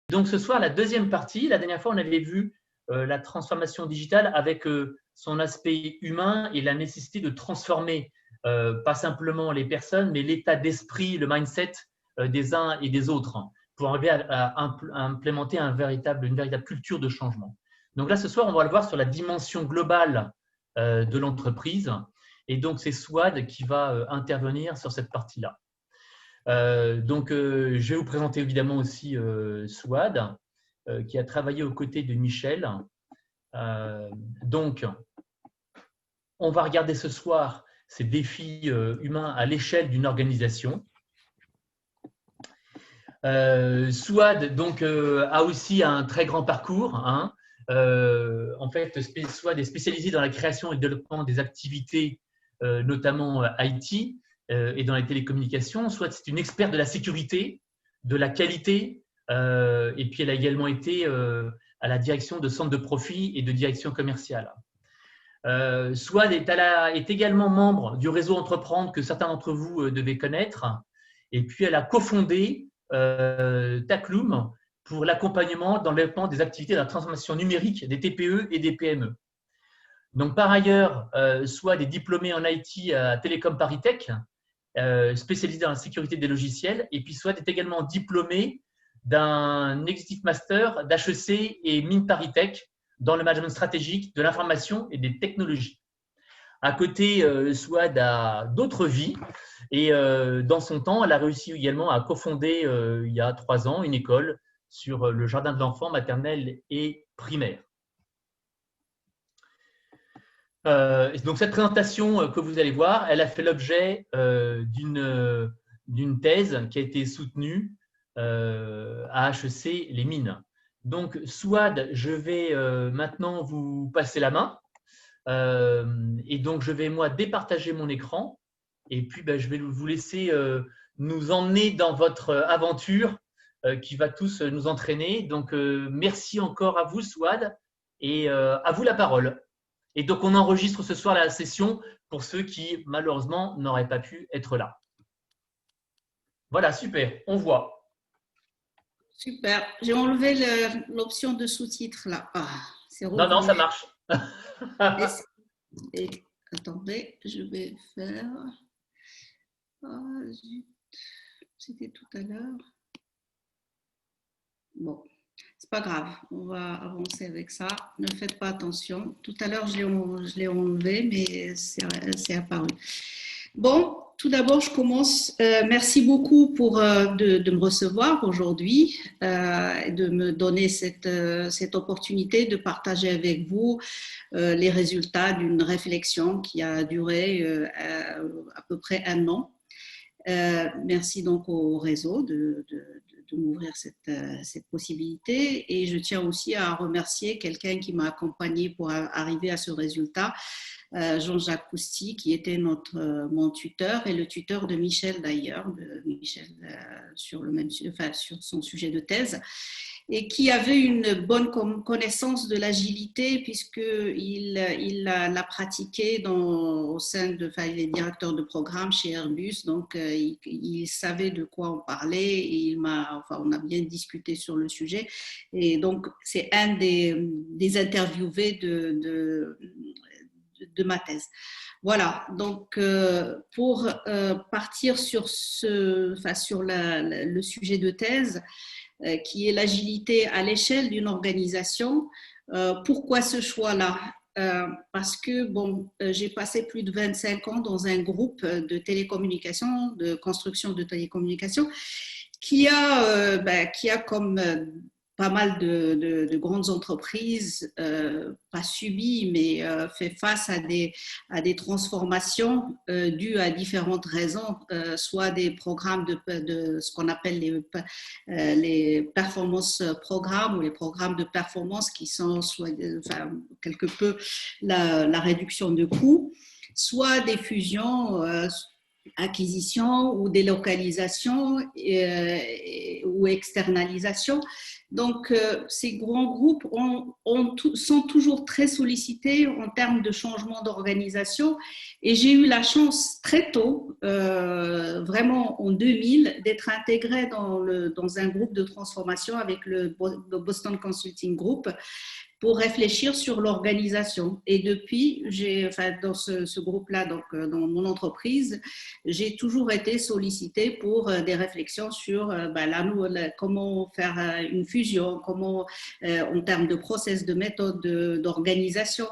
Donc ce soir, la deuxième partie, la dernière fois, on avait vu la transformation digitale avec son aspect humain et la nécessité de transformer pas simplement les personnes, mais l'état d'esprit, le mindset des uns et des autres pour arriver à implémenter une véritable culture de changement. Donc là, ce soir, on va le voir sur la dimension globale de l'entreprise. Et donc, c'est Souad qui va intervenir sur cette partie-là. Je vais vous présenter évidemment aussi Souad, qui a travaillé aux côtés de Michel. Donc, on va regarder ce soir ces défis humains à l'échelle d'une organisation. Souad donc, a aussi un très grand parcours. En fait, Souad est spécialisé dans la création et le développement des activités, notamment IT, et dans les télécommunications. Soit c'est une experte de la sécurité, de la qualité, et puis elle a également été à la direction de centres de profit et de direction commerciale. Souad est également membre du réseau Entreprendre que certains d'entre vous devez connaître, et puis elle a cofondé Tacloum pour l'accompagnement dans le développement des activités de la transformation numérique des TPE et des PME. Donc, par ailleurs, Souad est diplômé en IT à Télécom Paris-Tech, spécialisé dans la sécurité des logiciels. Et puis, Souad est également diplômé d'un Executive Master d'HEC et Mines Paris-Tech dans le management stratégique de l'information et des technologies. À côté, Souad a d'autres vies et dans son temps, elle a réussi également à cofonder il y a 3 ans une école sur le jardin de l'enfant maternel et primaire. Donc cette présentation que vous allez voir, elle a fait l'objet d'une thèse qui a été soutenue à HEC Les Mines. Donc Souad, je vais maintenant vous passer la main et donc je vais moi départager mon écran et puis je vais vous laisser nous emmener dans votre aventure qui va tous nous entraîner. Donc merci encore à vous Souad et à vous la parole. Et donc, on enregistre ce soir la session pour ceux qui, malheureusement, n'auraient pas pu être là. Voilà, super, on voit. Super. J'ai enlevé l'option de sous-titres là. Non, ça marche. Attendez, je vais faire… C'était tout à l'heure. Bon. C'est pas grave, on va avancer avec ça. Ne faites pas attention. Tout à l'heure, je l'ai enlevé, mais c'est apparu. Bon, tout d'abord, je commence. Merci beaucoup de me recevoir aujourd'hui et de me donner cette opportunité de partager avec vous les résultats d'une réflexion qui a duré à peu près 1 an. Merci donc au réseau de m'ouvrir cette possibilité et je tiens aussi à remercier quelqu'un qui m'a accompagné pour arriver à ce résultat, Jean-Jacques Cousty, qui était mon tuteur et le tuteur de Michel d'ailleurs, sur son sujet de thèse, et qui avait une bonne connaissance de l'agilité puisqu'il l'a pratiqué au sein il est directeur de programme chez Airbus, donc il savait de quoi on parlait et on a bien discuté sur le sujet et donc c'est un des interviewés de ma thèse. Voilà, donc pour partir sur le sujet de thèse, qui est l'agilité à l'échelle d'une organisation. Pourquoi ce choix-là ? Parce que j'ai passé plus de 25 ans dans un groupe de télécommunications, de construction de télécommunications, qui a comme pas mal de grandes entreprises, pas subi, mais fait face à des transformations dues à différentes raisons, soit des programmes de ce qu'on appelle les performance programmes ou les programmes de performance qui sont quelque peu la réduction de coûts, soit des fusions acquisition ou délocalisation ou externalisation. Donc, ces grands groupes sont toujours très sollicités en termes de changement d'organisation. Et j'ai eu la chance très tôt, vraiment en 2000, d'être intégrée dans un groupe de transformation avec le Boston Consulting Group pour réfléchir sur l'organisation. Et depuis, dans ce groupe-là, donc dans mon entreprise, j'ai toujours été sollicitée pour des réflexions sur comment faire une fusion, comment, en termes de process, de méthode, d'organisation.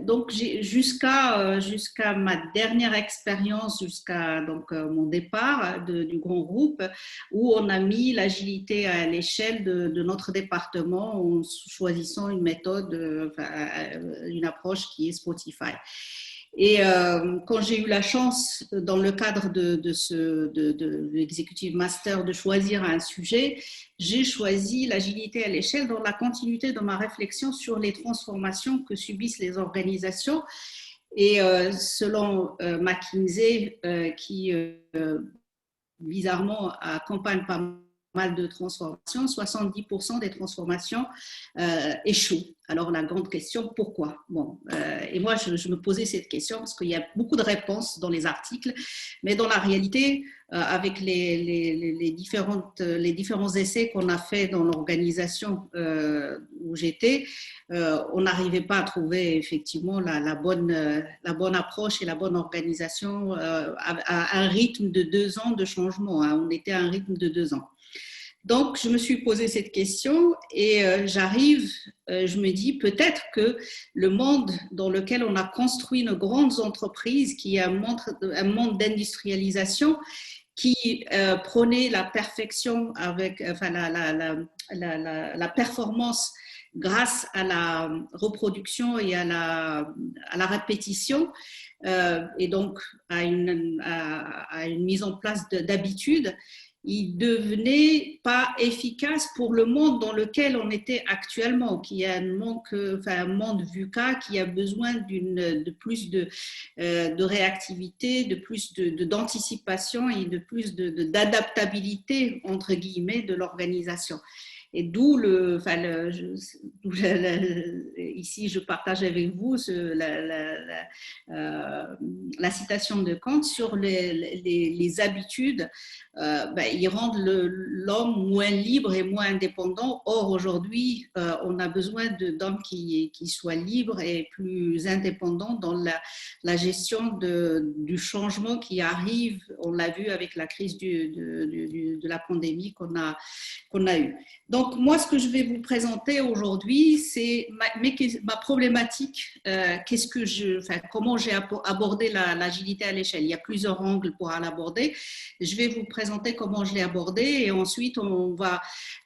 Donc, jusqu'à ma dernière expérience, jusqu'à mon départ du grand groupe, où on a mis l'agilité à l'échelle de notre département en choisissant une méthode, une approche qui est Spotify. Et quand j'ai eu la chance, dans le cadre de l'executive master, de choisir un sujet, j'ai choisi l'agilité à l'échelle dans la continuité de ma réflexion sur les transformations que subissent les organisations. Et selon McKinsey, qui bizarrement accompagne pas mal de transformations, 70% des transformations échouent. Alors la grande question, pourquoi? Et moi je me posais cette question parce qu'il y a beaucoup de réponses dans les articles, mais dans la réalité, avec les différents essais qu'on a fait dans l'organisation où j'étais, on n'arrivait pas à trouver effectivement la bonne approche et la bonne organisation à un rythme de 2 ans de changement. On était à un rythme de 2 ans. Donc, je me suis posé cette question et je me dis peut-être que le monde dans lequel on a construit nos grandes entreprises, qui est un monde d'industrialisation, qui prônait la perfection avec la performance grâce à la reproduction et à la répétition, et donc à une mise en place d'habitudes, il devenait pas efficace pour le monde dans lequel on était actuellement, qui a un monde VUCA qui a besoin de plus de réactivité, de plus d'anticipation et de plus d'adaptabilité entre guillemets de l'organisation. Et d'où ici je partage avec vous la citation de Kant sur les habitudes. Ils rendent l'homme moins libre et moins indépendant. Or, aujourd'hui, on a besoin d'hommes qui soient libres et plus indépendants dans la gestion du changement qui arrive. On l'a vu avec la crise de la pandémie qu'on a eue. Donc, moi, ce que je vais vous présenter aujourd'hui, c'est ma problématique. Comment j'ai abordé l'agilité à l'échelle. Il y a plusieurs angles pour l'aborder. Je vais vous présenter comment je l'ai abordé et ensuite,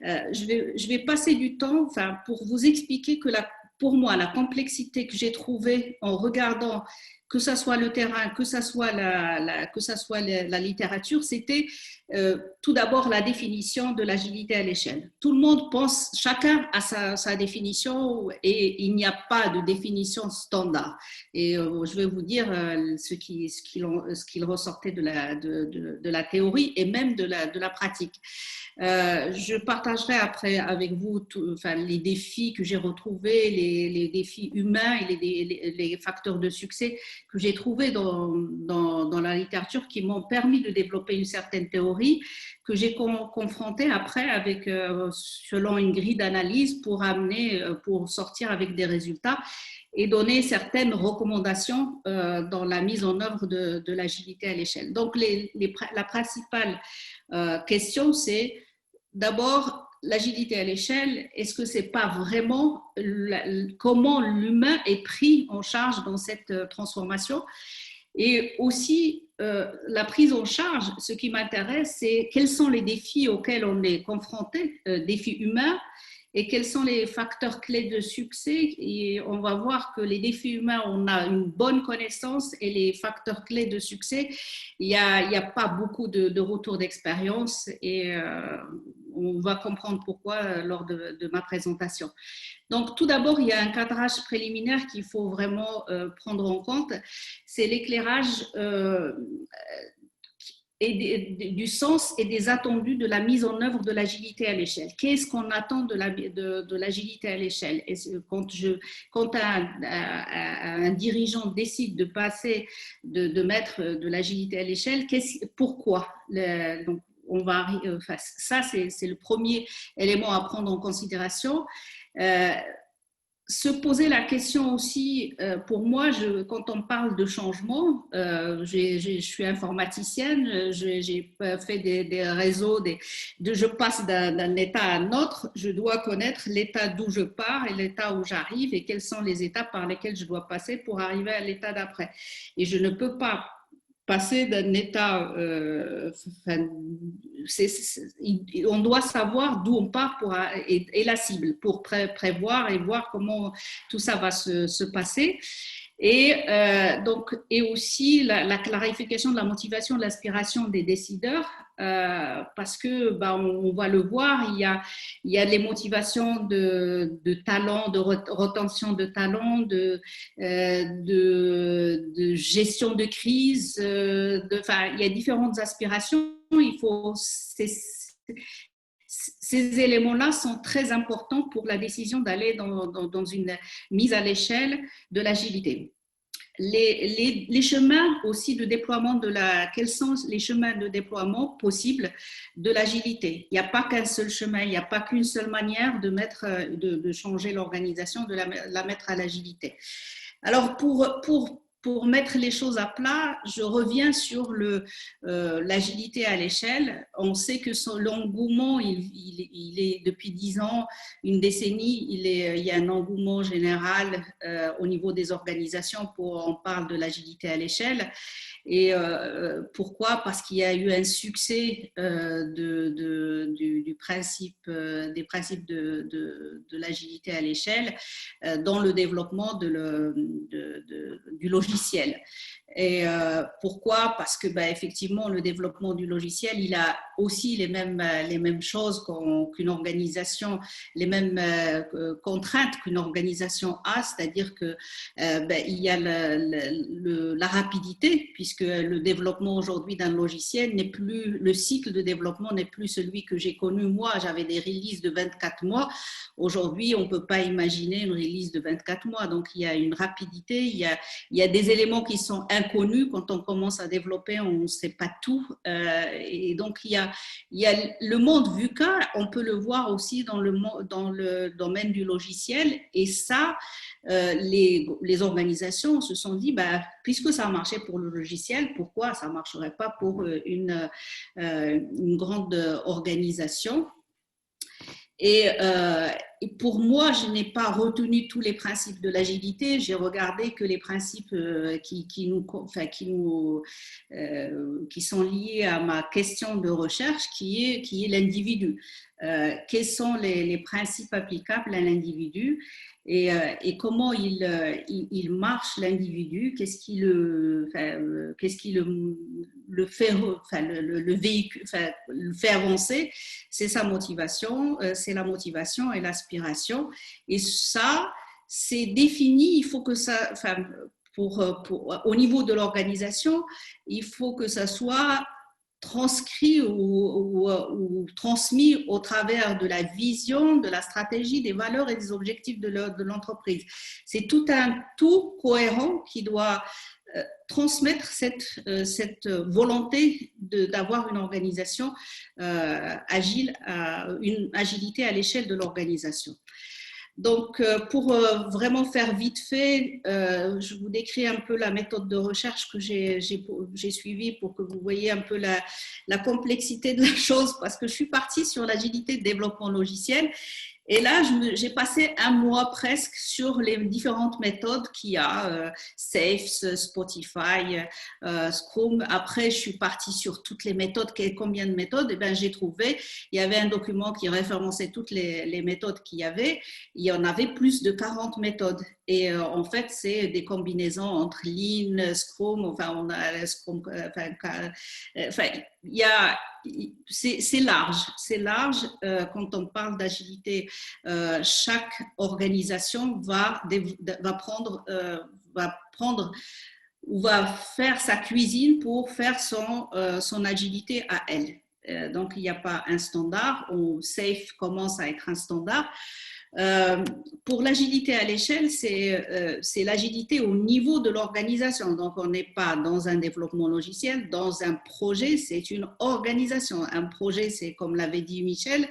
je vais passer du temps pour vous expliquer que pour moi, la complexité que j'ai trouvée en regardant que ça soit le terrain, que ça soit la littérature, c'était tout d'abord la définition de l'agilité à l'échelle. Tout le monde pense, chacun a sa définition et il n'y a pas de définition standard. Et je vais vous dire ce qu'il ressortait de la théorie et même de la pratique. Je partagerai après avec vous les défis que j'ai retrouvés, les défis humains et les facteurs de succès que j'ai trouvés dans la littérature qui m'ont permis de développer une certaine théorie que j'ai confrontée après selon une grille d'analyse pour sortir avec des résultats et donner certaines recommandations dans la mise en œuvre de l'agilité à l'échelle. Donc, la principale question, c'est d'abord l'agilité à l'échelle. Est-ce que c'est pas vraiment comment l'humain est pris en charge dans cette transformation? Et aussi, la prise en charge, ce qui m'intéresse, c'est quels sont les défis auxquels on est confronté, défis humains, et quels sont les facteurs clés de succès. Et on va voir que les défis humains, on a une bonne connaissance, et les facteurs clés de succès, il n'y a pas beaucoup de retours d'expérience, et on va comprendre pourquoi lors de ma présentation. Donc, tout d'abord, il y a un cadrage préliminaire qu'il faut vraiment prendre en compte. C'est l'éclairage et du sens et des attendus de la mise en œuvre de l'agilité à l'échelle. Qu'est-ce qu'on attend de l'agilité à l'échelle? Quand un dirigeant décide de passer, de mettre de l'agilité à l'échelle, pourquoi? Donc, ça, c'est le premier élément à prendre en considération. Se poser la question aussi, pour moi, quand on parle de changement, je suis informaticienne, j'ai fait des réseaux, je passe d'un état à un autre, je dois connaître l'état d'où je pars et l'état où j'arrive et quelles sont les étapes par lesquelles je dois passer pour arriver à l'état d'après. Et je ne peux pas passer d'un état, on doit savoir d'où on part et la cible pour prévoir et voir comment tout ça va se passer. Et aussi la clarification de la motivation, de l'aspiration des décideurs, parce que on va le voir, il y a les motivations de talent, de retention de talent, de gestion de crise, il y a différentes aspirations. Ces éléments-là sont très importants pour la décision d'aller dans une mise à l'échelle de l'agilité. Les chemins aussi de déploiement quels sont les chemins de déploiement possibles de l'agilité? Il n'y a pas qu'un seul chemin, il n'y a pas qu'une seule manière de changer l'organisation, de la mettre à l'agilité. Alors, pour mettre les choses à plat, je reviens sur l'agilité à l'échelle. On sait que l'engouement, il est depuis 10 ans, une décennie, il y a un engouement général au niveau des organisations on parle de l'agilité à l'échelle. Et pourquoi? Parce qu'il y a eu un succès des principes de l'agilité à l'échelle dans le développement du logiciel. Et pourquoi? Parce que effectivement, le développement du logiciel, il a aussi les mêmes choses qu'une organisation, les mêmes contraintes qu'une organisation a, c'est-à-dire que il y a la rapidité, puisque le développement aujourd'hui d'un logiciel n'est plus, le cycle de développement n'est plus celui que j'ai connu moi. J'avais des releases de 24 mois. Aujourd'hui, on ne peut pas imaginer une release de 24 mois. Donc, il y a une rapidité, il y a des éléments qui sont inconnus. Quand on commence à développer, on ne sait pas tout. Et donc, il y a le monde VUCA, on peut le voir aussi dans le domaine du logiciel. Et ça, les organisations se sont dit, puisque ça a marché pour le logiciel, pourquoi ça ne marcherait pas pour une grande organisation? Et pour moi, je n'ai pas retenu tous les principes de l'agilité. J'ai regardé que les principes qui sont liés à ma question de recherche, qui est l'individu. Quels sont les principes applicables à l'individu et comment il marche l'individu, qu'est-ce qui le fait avancer, c'est sa motivation, c'est la motivation et l'aspiration. Et ça, c'est défini, il faut que ça, au niveau de l'organisation, il faut que ça soit transcrit ou transmis au travers de la vision, de la stratégie, des valeurs et des objectifs de l'entreprise. C'est tout un tout cohérent qui doit transmettre cette volonté d'avoir une organisation agile, une agilité à l'échelle de l'organisation. Donc, pour vraiment faire vite fait, je vous décris un peu la méthode de recherche que j'ai suivie pour que vous voyez un peu la complexité de la chose, parce que je suis partie sur l'agilité de développement logiciel. Et là, j'ai passé un mois presque sur les différentes méthodes qu'il y a, SAFe, Spotify, Scrum. Après, je suis partie sur toutes les méthodes. Combien de méthodes? Eh bien, j'ai trouvé, il y avait un document qui référençait toutes les méthodes qu'il y avait. Il y en avait plus de 40 méthodes. Et en fait, c'est des combinaisons entre Lean, Scrum, enfin, on a Scrum, c'est large quand on parle d'agilité. Chaque organisation va prendre ou va faire sa cuisine pour faire son agilité à elle. Donc, il n'y a pas un standard. Safe commence à être un standard. Pour l'agilité à l'échelle, c'est l'agilité au niveau de l'organisation. Donc, on n'est pas dans un développement logiciel, dans un projet, c'est une organisation. Un projet, c'est comme l'avait dit Michel,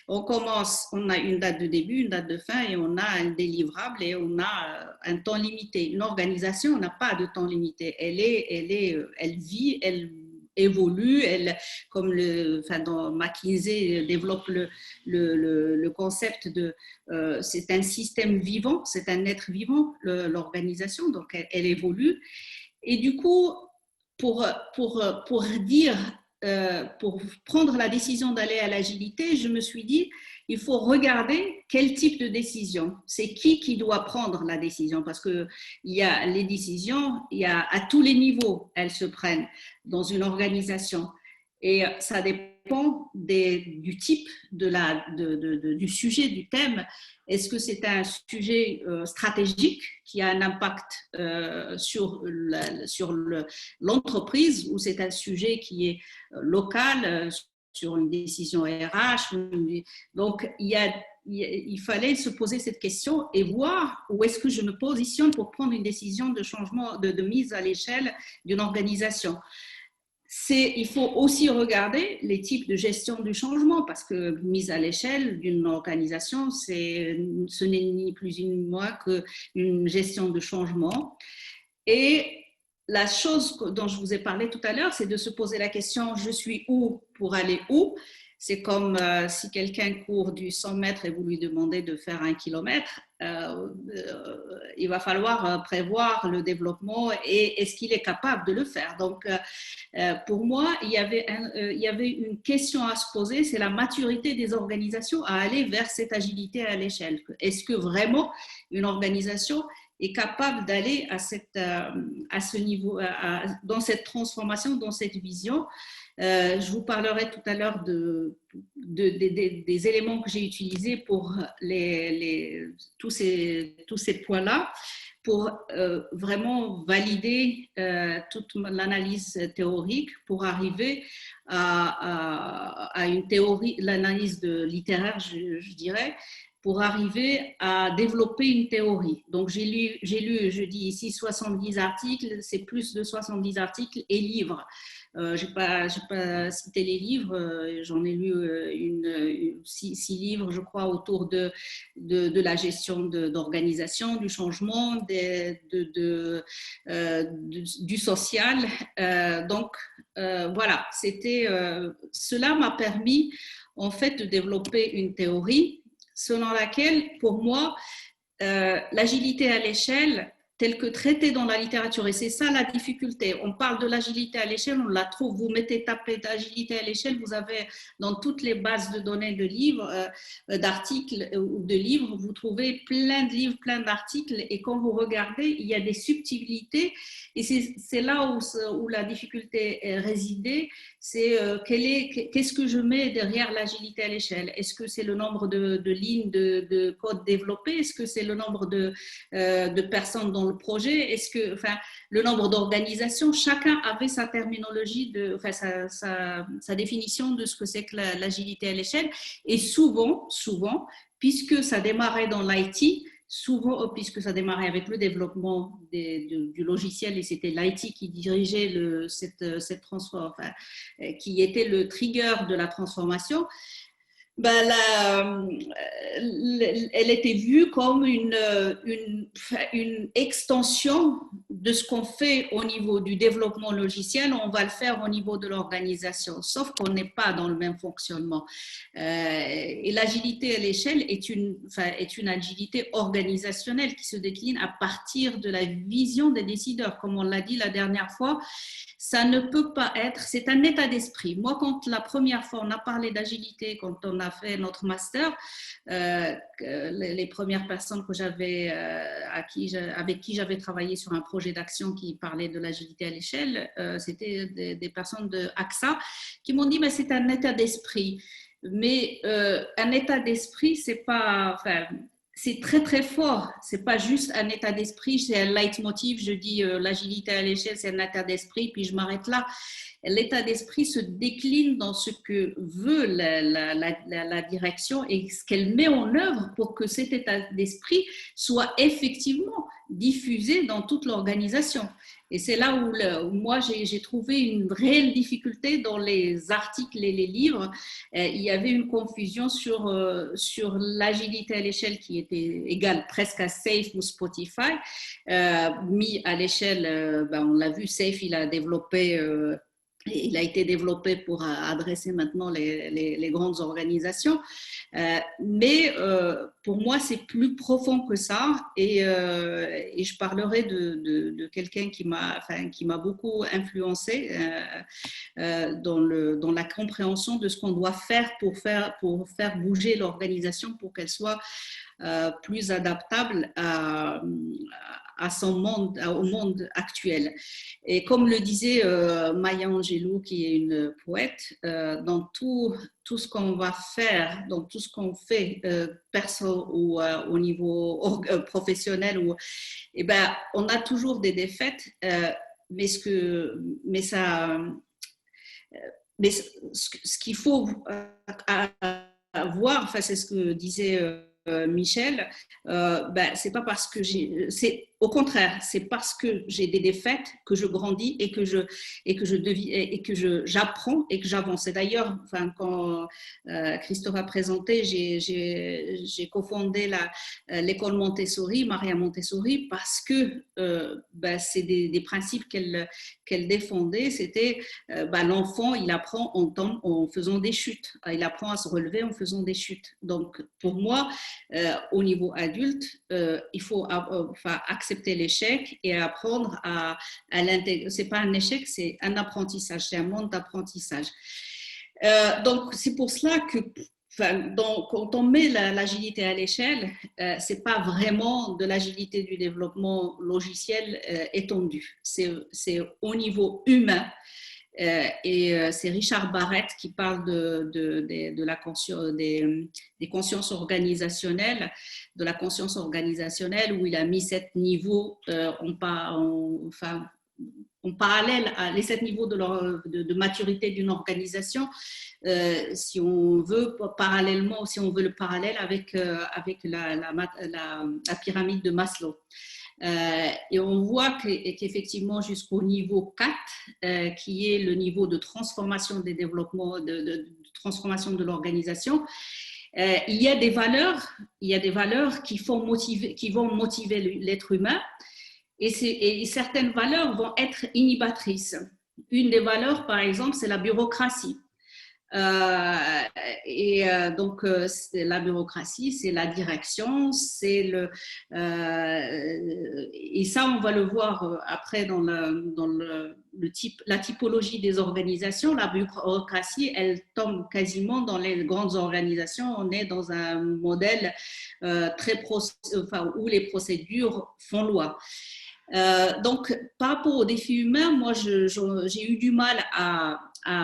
on commence, on a une date de début, une date de fin et on a un délivrable et on a un temps limité. Une organisation n'a pas de temps limité. Elle vit, elle évolue, comme dans McKinsey développe le concept de c'est un système vivant, c'est un être vivant, l'organisation, donc elle évolue. Et du coup, pour dire, pour prendre la décision d'aller à l'agilité, je me suis dit, il faut regarder quel type de décision. C'est qui doit prendre la décision, parce qu'il y a les décisions, il y a à tous les niveaux, elles se prennent dans une organisation. Et ça dépend du type, du sujet, du thème. Est-ce que c'est un sujet stratégique qui a un impact sur l'entreprise ou c'est un sujet qui est local sur une décision RH? Donc, il fallait se poser cette question et voir où est-ce que je me positionne pour prendre une décision de changement, de mise à l'échelle d'une organisation. Il faut aussi regarder les types de gestion du changement parce que mise à l'échelle d'une organisation, ce n'est ni plus ni moins qu'une gestion de changement. Et la chose dont je vous ai parlé tout à l'heure, c'est de se poser la question, je suis où pour aller où? C'est comme si quelqu'un court du 100 mètres et vous lui demandez de faire 1 kilomètre, il va falloir prévoir le développement et est-ce qu'il est capable de le faire. Donc, pour moi, il y avait une question à se poser, c'est la maturité des organisations à aller vers cette agilité à l'échelle. Est-ce que vraiment une organisation est capable d'aller à ce niveau, dans cette transformation, dans cette vision? Je vous parlerai tout à l'heure des éléments que j'ai utilisés pour tous ces points-là, pour vraiment valider toute l'analyse théorique, pour arriver à une théorie, l'analyse littéraire, je dirais, pour arriver à développer une théorie. Donc, j'ai lu, je dis ici 70 articles, c'est plus de 70 articles et livres. Je n'ai pas cité les livres, j'en ai lu 6 livres, je crois, autour de la gestion d'organisation, du changement, du social. Donc, voilà, cela m'a permis en fait de développer une théorie selon laquelle, pour moi, l'agilité à l'échelle, telle que traitée dans la littérature, et c'est ça la difficulté. On parle de l'agilité à l'échelle, on la trouve, vous tapez d'agilité à l'échelle, vous avez dans toutes les bases de données de livres, d'articles ou de livres, vous trouvez plein de livres, plein d'articles, et quand vous regardez, il y a des subtilités, et c'est là où la difficulté est résidée, c'est qu'est-ce que je mets derrière l'agilité à l'échelle? Est-ce que c'est le nombre de lignes de code développées? Est-ce que c'est le nombre de personnes dans le projet? Est-ce que, le nombre d'organisations? Chacun avait sa terminologie, sa définition de ce que c'est que l'agilité à l'échelle. Et souvent, puisque ça démarrait dans l'IT, puisque ça démarrait avec le développement du logiciel et c'était l'IT qui dirigeait cette transformation, qui était le trigger de la transformation, elle était vue comme une extension de ce qu'on fait au niveau du développement logiciel, on va le faire au niveau de l'organisation, sauf qu'on n'est pas dans le même fonctionnement. Et l'agilité à l'échelle est une agilité organisationnelle qui se décline à partir de la vision des décideurs. Comme on l'a dit la dernière fois, ça ne peut pas être, c'est un état d'esprit. Moi, quand la première fois on a parlé d'agilité, quand on a fait notre master, les premières personnes que avec qui j'avais travaillé sur un projet d'action qui parlait de l'agilité à l'échelle, c'était des personnes de AXA qui m'ont dit mais c'est un état d'esprit. Mais un état d'esprit, c'est pas, c'est très très fort. C'est pas juste un état d'esprit, c'est un leitmotiv. Je dis l'agilité à l'échelle, c'est un état d'esprit, puis je m'arrête là. L'état d'esprit se décline dans ce que veut la direction et ce qu'elle met en œuvre pour que cet état d'esprit soit effectivement diffusé dans toute l'organisation. Et c'est là où moi, j'ai trouvé une réelle difficulté dans les articles et les livres. Il y avait une confusion sur l'agilité à l'échelle qui était égale presque à Safe ou Spotify. Mis à l'échelle, on l'a vu, Safe, il a été développé pour adresser maintenant les grandes organisations. Mais pour moi, c'est plus profond que ça. Et je parlerai de quelqu'un qui m'a beaucoup influencé dans la compréhension de ce qu'on doit faire pour faire bouger l'organisation pour qu'elle soit plus adaptable à son monde, au monde actuel. Et comme le disait Maya Angelou, qui est une poète, dans tout ce qu'on va faire, dans tout ce qu'on fait perso ou au niveau professionnel, eh ben, on a toujours des défaites, mais ce qu'il faut voir, enfin, c'est ce que disait Michel, c'est pas parce que c'est au contraire, c'est parce que j'ai des défaites que je grandis et que j'apprends et que j'avance. Et d'ailleurs, enfin, quand Christophe a présenté, j'ai cofondé l'école Montessori, Maria Montessori, parce que c'est des principes qu'elle défendait. C'était l'enfant, il apprend en faisant des chutes. Il apprend à se relever en faisant des chutes. Donc, pour moi, au niveau adulte, il faut accepter l'échec et apprendre à l'intégrer. Ce n'est pas un échec, c'est un apprentissage, c'est un monde d'apprentissage. Donc, c'est pour cela que quand on met l'agilité à l'échelle, ce n'est pas vraiment de l'agilité du développement logiciel étendu. C'est au niveau humain. Et c'est Richard Barrett qui parle de la conscience, des consciences organisationnelles, de la conscience organisationnelle, où il a mis 7 niveaux en parallèle les 7 niveaux de maturité d'une organisation, si on veut le parallèle avec la pyramide de Maslow. Et on voit qu'effectivement jusqu'au niveau 4, qui est le niveau de transformation des développements, de transformation de l'organisation, il y a des valeurs qui vont motiver l'être humain, et certaines valeurs vont être inhibitrices. Une des valeurs, par exemple, c'est la bureaucratie. Donc, la bureaucratie, c'est la direction, et ça, on va le voir après dans la typologie des organisations. La bureaucratie, elle tombe quasiment dans les grandes organisations. On est dans un modèle où les procédures font loi. Donc, par rapport aux défis humains, moi, j'ai eu du mal à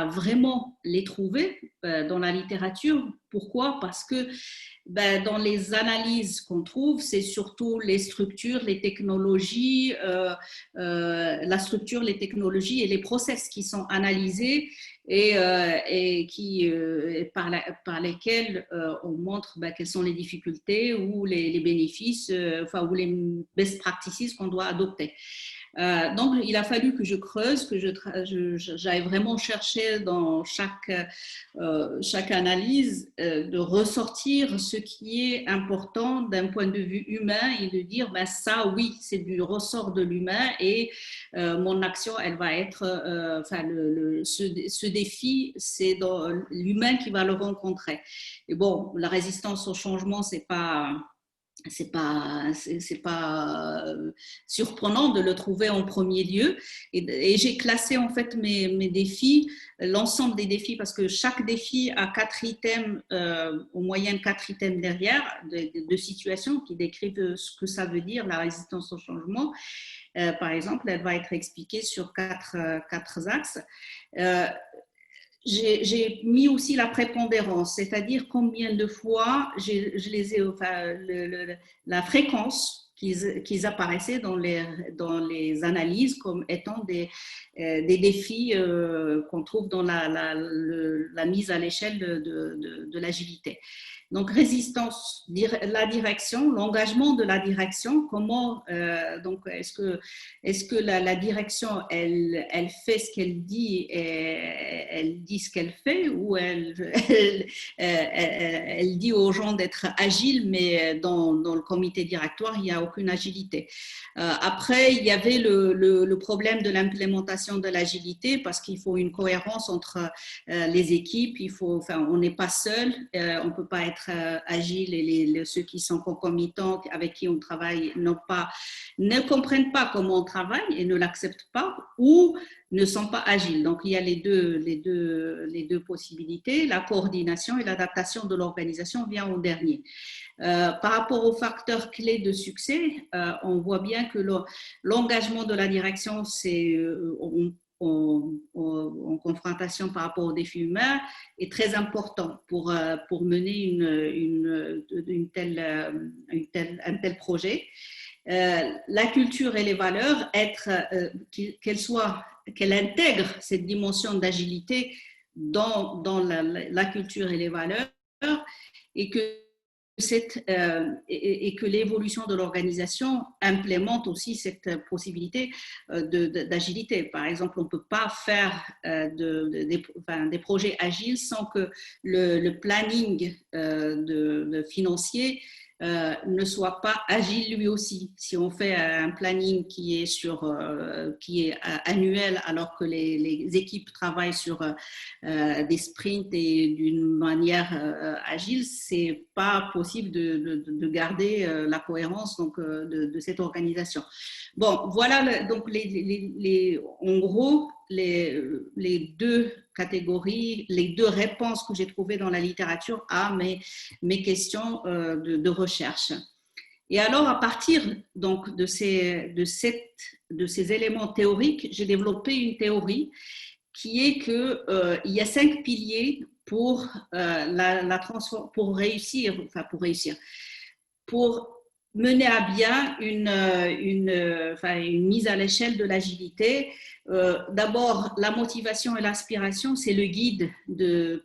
vraiment les trouver dans la littérature. Pourquoi ? Parce que dans les analyses qu'on trouve, c'est surtout les structures, les technologies, la structure, les technologies et les process qui sont analysés et par lesquels on montre quelles sont les difficultés ou les bénéfices, ou les best practices qu'on doit adopter. Donc, il a fallu que je creuse, que j'aille vraiment chercher dans chaque analyse de ressortir ce qui est important d'un point de vue humain et de dire ça, oui, c'est du ressort de l'humain et mon action, elle va être, ce défi, c'est dans l'humain qui va le rencontrer. Et bon, la résistance au changement, c'est pas surprenant de le trouver en premier lieu, et j'ai classé en fait mes défis, l'ensemble des défis, parce que chaque défi a 4 items, en moyenne 4 items derrière, de situations qui décrivent ce que ça veut dire, la résistance au changement. Par exemple, elle va être expliquée sur 4 axes. j'ai mis aussi la prépondérance, c'est-à-dire combien de fois la fréquence qu'ils apparaissaient dans les analyses comme étant des défis qu'on trouve dans la mise à l'échelle de l'agilité. Donc, résistance, la direction, l'engagement de la direction, comment, donc, est-ce que la direction, elle fait ce qu'elle dit et elle dit ce qu'elle fait, ou elle dit aux gens d'être agiles, mais dans le comité directoire, il n'y a aucune agilité. Après, il y avait le problème de l'implémentation de l'agilité, parce qu'il faut une cohérence entre les équipes, on n'est pas seul, on ne peut pas être agile, et ceux qui sont concomitants, avec qui on travaille, ne comprennent pas comment on travaille et ne l'acceptent pas, ou ne sont pas agiles. Donc, il y a les deux possibilités. La coordination et l'adaptation de l'organisation vient au dernier. Par rapport aux facteurs clés de succès, on voit bien que l'engagement de la direction, c'est en confrontation par rapport aux défis humains, est très important pour mener un tel projet. La culture et les valeurs, qu'elle intègre cette dimension d'agilité dans la culture et les valeurs, et que l'évolution de l'organisation implémente aussi cette possibilité d'agilité. Par exemple, on ne peut pas faire des projets agiles sans que le planning financier ne soit pas agile lui aussi. Si on fait un planning qui est annuel, alors que les équipes travaillent sur des sprints et d'une manière agile, c'est pas possible de garder la cohérence de cette organisation. Bon, voilà donc en gros les deux catégories, les deux réponses que j'ai trouvées dans la littérature à mes questions de recherche. Et alors, à partir donc de ces éléments théoriques, j'ai développé une théorie qui est qu'il y a 5 piliers pour pour mener à bien une mise à l'échelle de l'agilité. D'abord, la motivation et l'aspiration, c'est le guide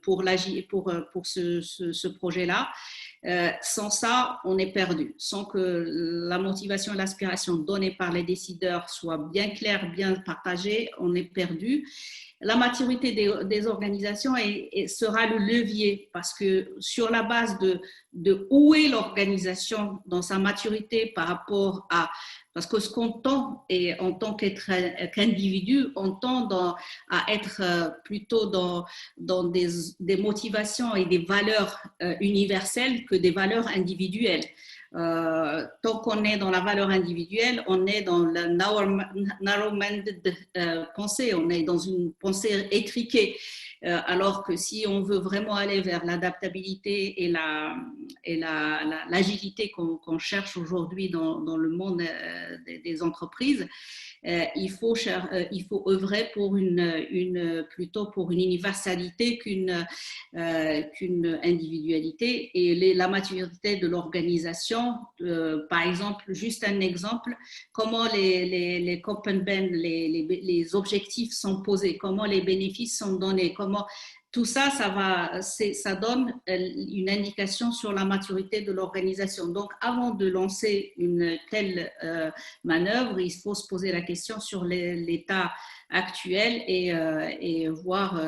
pour ce projet-là. Sans ça, on est perdu. Sans que la motivation et l'aspiration donnée par les décideurs soient bien claires, bien partagées, on est perdu. La maturité des organisations sera le levier, parce que sur la base de où est l'organisation dans sa maturité par rapport à... Parce que ce qu'on tend, et en tant qu'individu, on tend à être plutôt dans des motivations et des valeurs universelles que des valeurs individuelles. Tant qu'on est dans la valeur individuelle, on est dans la narrow-minded pensée, on est dans une pensée étriquée. Alors que si on veut vraiment aller vers l'adaptabilité et l'agilité qu'on cherche aujourd'hui dans le monde des entreprises, il faut œuvrer plutôt pour une universalité qu'une individualité. Et la maturité de l'organisation, par exemple, juste un exemple, comment les Koppen-Ben, les objectifs sont posés, comment les bénéfices sont donnés, tout ça, ça donne une indication sur la maturité de l'organisation. Donc, avant de lancer une telle manœuvre, il faut se poser la question sur l'état actuel et voir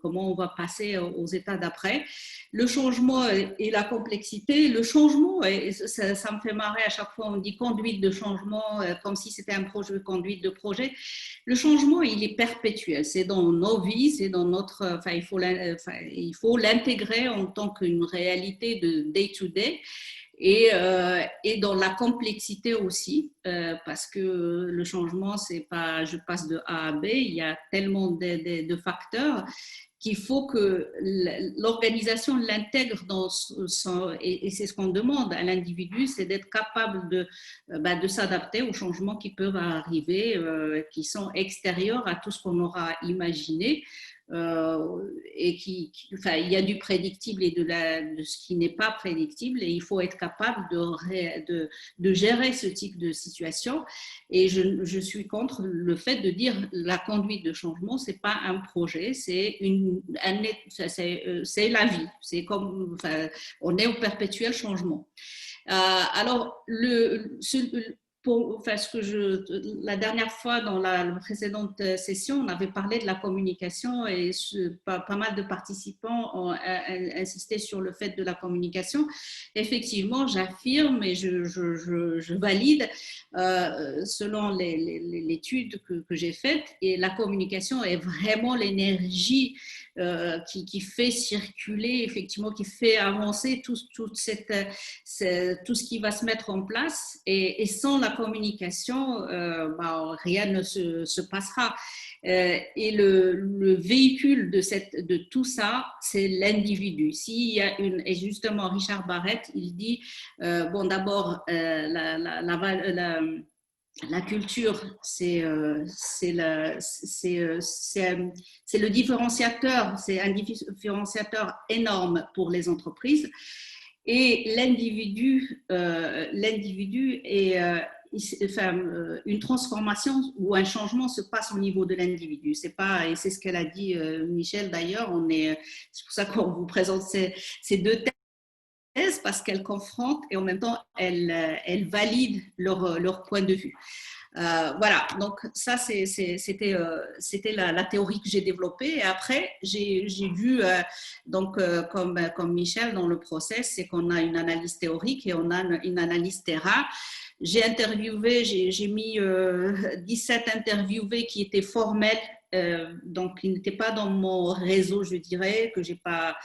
comment on va passer aux états d'après. Le changement et la complexité. Le changement, ça me fait marrer à chaque fois, on dit conduite de changement, comme si c'était un projet de conduite de projet. Le changement, il est perpétuel. C'est dans nos vies, c'est dans notre... il faut l'intégrer en tant qu'une réalité de day-to-day. Et dans la complexité aussi, parce que le changement, c'est pas je passe de A à B, il y a tellement de facteurs qu'il faut que l'organisation l'intègre et c'est ce qu'on demande à l'individu, c'est d'être capable de s'adapter aux changements qui peuvent arriver, qui sont extérieurs à tout ce qu'on aura imaginé. et enfin, il y a du prédictible et de ce qui n'est pas prédictible, et il faut être capable de gérer ce type de situation. Et je suis contre le fait de dire la conduite de changement, c'est pas un projet, c'est c'est la vie. C'est comme, enfin, on est au perpétuel changement. Alors, enfin, la dernière fois, dans la précédente session, on avait parlé de la communication et pas mal de participants ont insisté sur le fait de la communication. Effectivement, j'affirme et je valide, selon l'étude que j'ai faite, et la communication est vraiment l'énergie qui fait circuler, effectivement, qui fait avancer tout ce qui va se mettre en place, et sans la communication, rien ne se passera. Et le véhicule de tout ça, c'est l'individu. S'il y a et justement, Richard Barrett, il dit, bon, d'abord, la culture, c'est le différenciateur, c'est un différenciateur énorme pour les entreprises. Et l'individu est, enfin, une transformation ou un changement se passe au niveau de l'individu. C'est pas, et c'est ce qu'elle a dit, Michel d'ailleurs. C'est pour ça qu'on vous présente ces deux thèses, parce qu'elles confrontent et en même temps elles valident leur point de vue. Voilà, donc ça c'était la théorie que j'ai développée. Et après j'ai vu, donc comme Michel dans le process, c'est qu'on a une analyse théorique et on a une analyse terrain. J'ai interviewé, j'ai mis 17 interviewés qui étaient formels, donc ils n'étaient pas dans mon réseau, je dirais, que j'ai pas.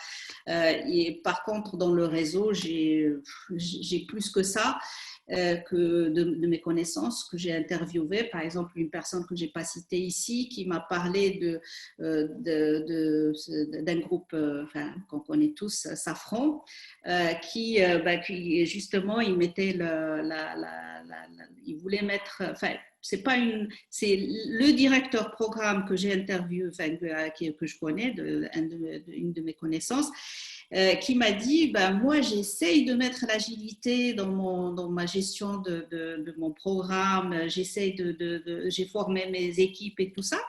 Et par contre, dans le réseau, j'ai plus que ça. Que de mes connaissances que j'ai interviewées. Par exemple, une personne que je n'ai pas citée ici qui m'a parlé d'un groupe, enfin, qu'on connaît tous, Safran, qui justement, il mettait il voulait mettre, enfin, c'est le directeur programme que j'ai interviewé, enfin, que je connais, une de mes connaissances, qui m'a dit, moi j'essaye de mettre l'agilité dans ma gestion de mon programme, j'ai formé mes équipes et tout ça,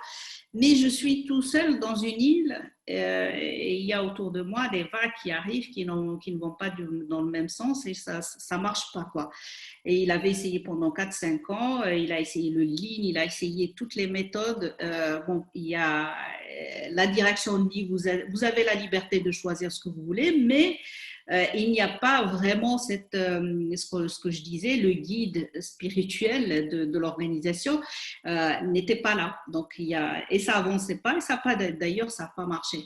mais je suis tout seul dans une île, et il y a autour de moi des vagues qui arrivent qui ne vont pas dans le même sens, et ça marche pas, quoi. Et il avait essayé pendant 4-5 ans, il a essayé le lean, il a essayé toutes les méthodes. Bon, il y a la direction dit, vous avez la liberté de choisir ce que vous voulez, mais il n'y a pas vraiment ce que je disais, le guide spirituel de l'organisation n'était pas là. Donc, et ça avançait pas, et d'ailleurs, ça n'a pas marché.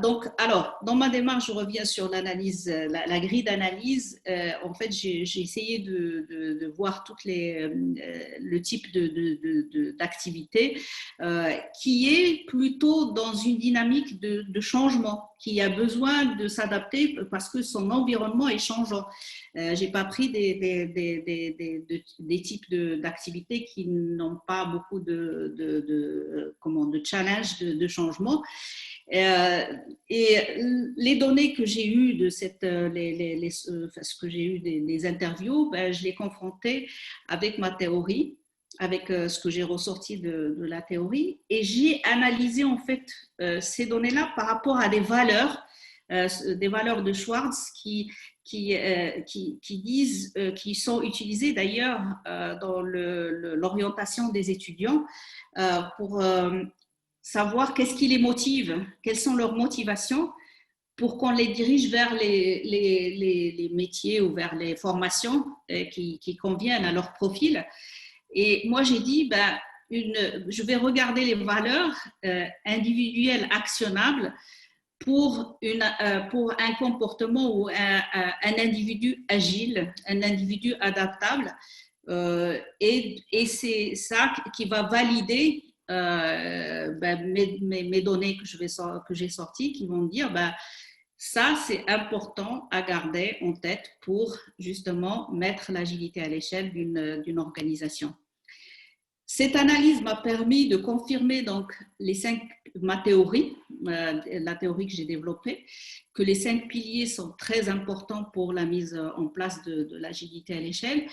Donc, alors, dans ma démarche, je reviens sur l'analyse, la grille d'analyse. En fait, j'ai essayé de voir le type d'activité qui est plutôt dans une dynamique de changement, qui a besoin de s'adapter parce que son environnement est changeant. J'ai pas pris des types d'activités qui n'ont pas beaucoup de challenge, de changement. Et les données que j'ai eues de ce que j'ai eu des interviews, je les confrontais avec ma théorie, avec ce que j'ai ressorti de la théorie, et j'ai analysé en fait ces données-là par rapport à des valeurs de Schwartz qui disent, qui sont utilisées d'ailleurs dans l'orientation des étudiants pour savoir qu'est-ce qui les motive, quelles sont leurs motivations, pour qu'on les dirige vers les métiers ou vers les formations qui conviennent à leur profil. Et moi, j'ai dit, je vais regarder les valeurs individuelles actionnables pour un comportement ou un individu agile, un individu adaptable. Et c'est ça qui va valider mes données que j'ai sorties, qui vont me dire, ça, c'est important à garder en tête pour justement mettre l'agilité à l'échelle d'une organisation. Cette analyse m'a permis de confirmer donc ma théorie, la théorie que j'ai développée, que les 5 piliers sont très importants pour la mise en place de l'agilité à l'échelle.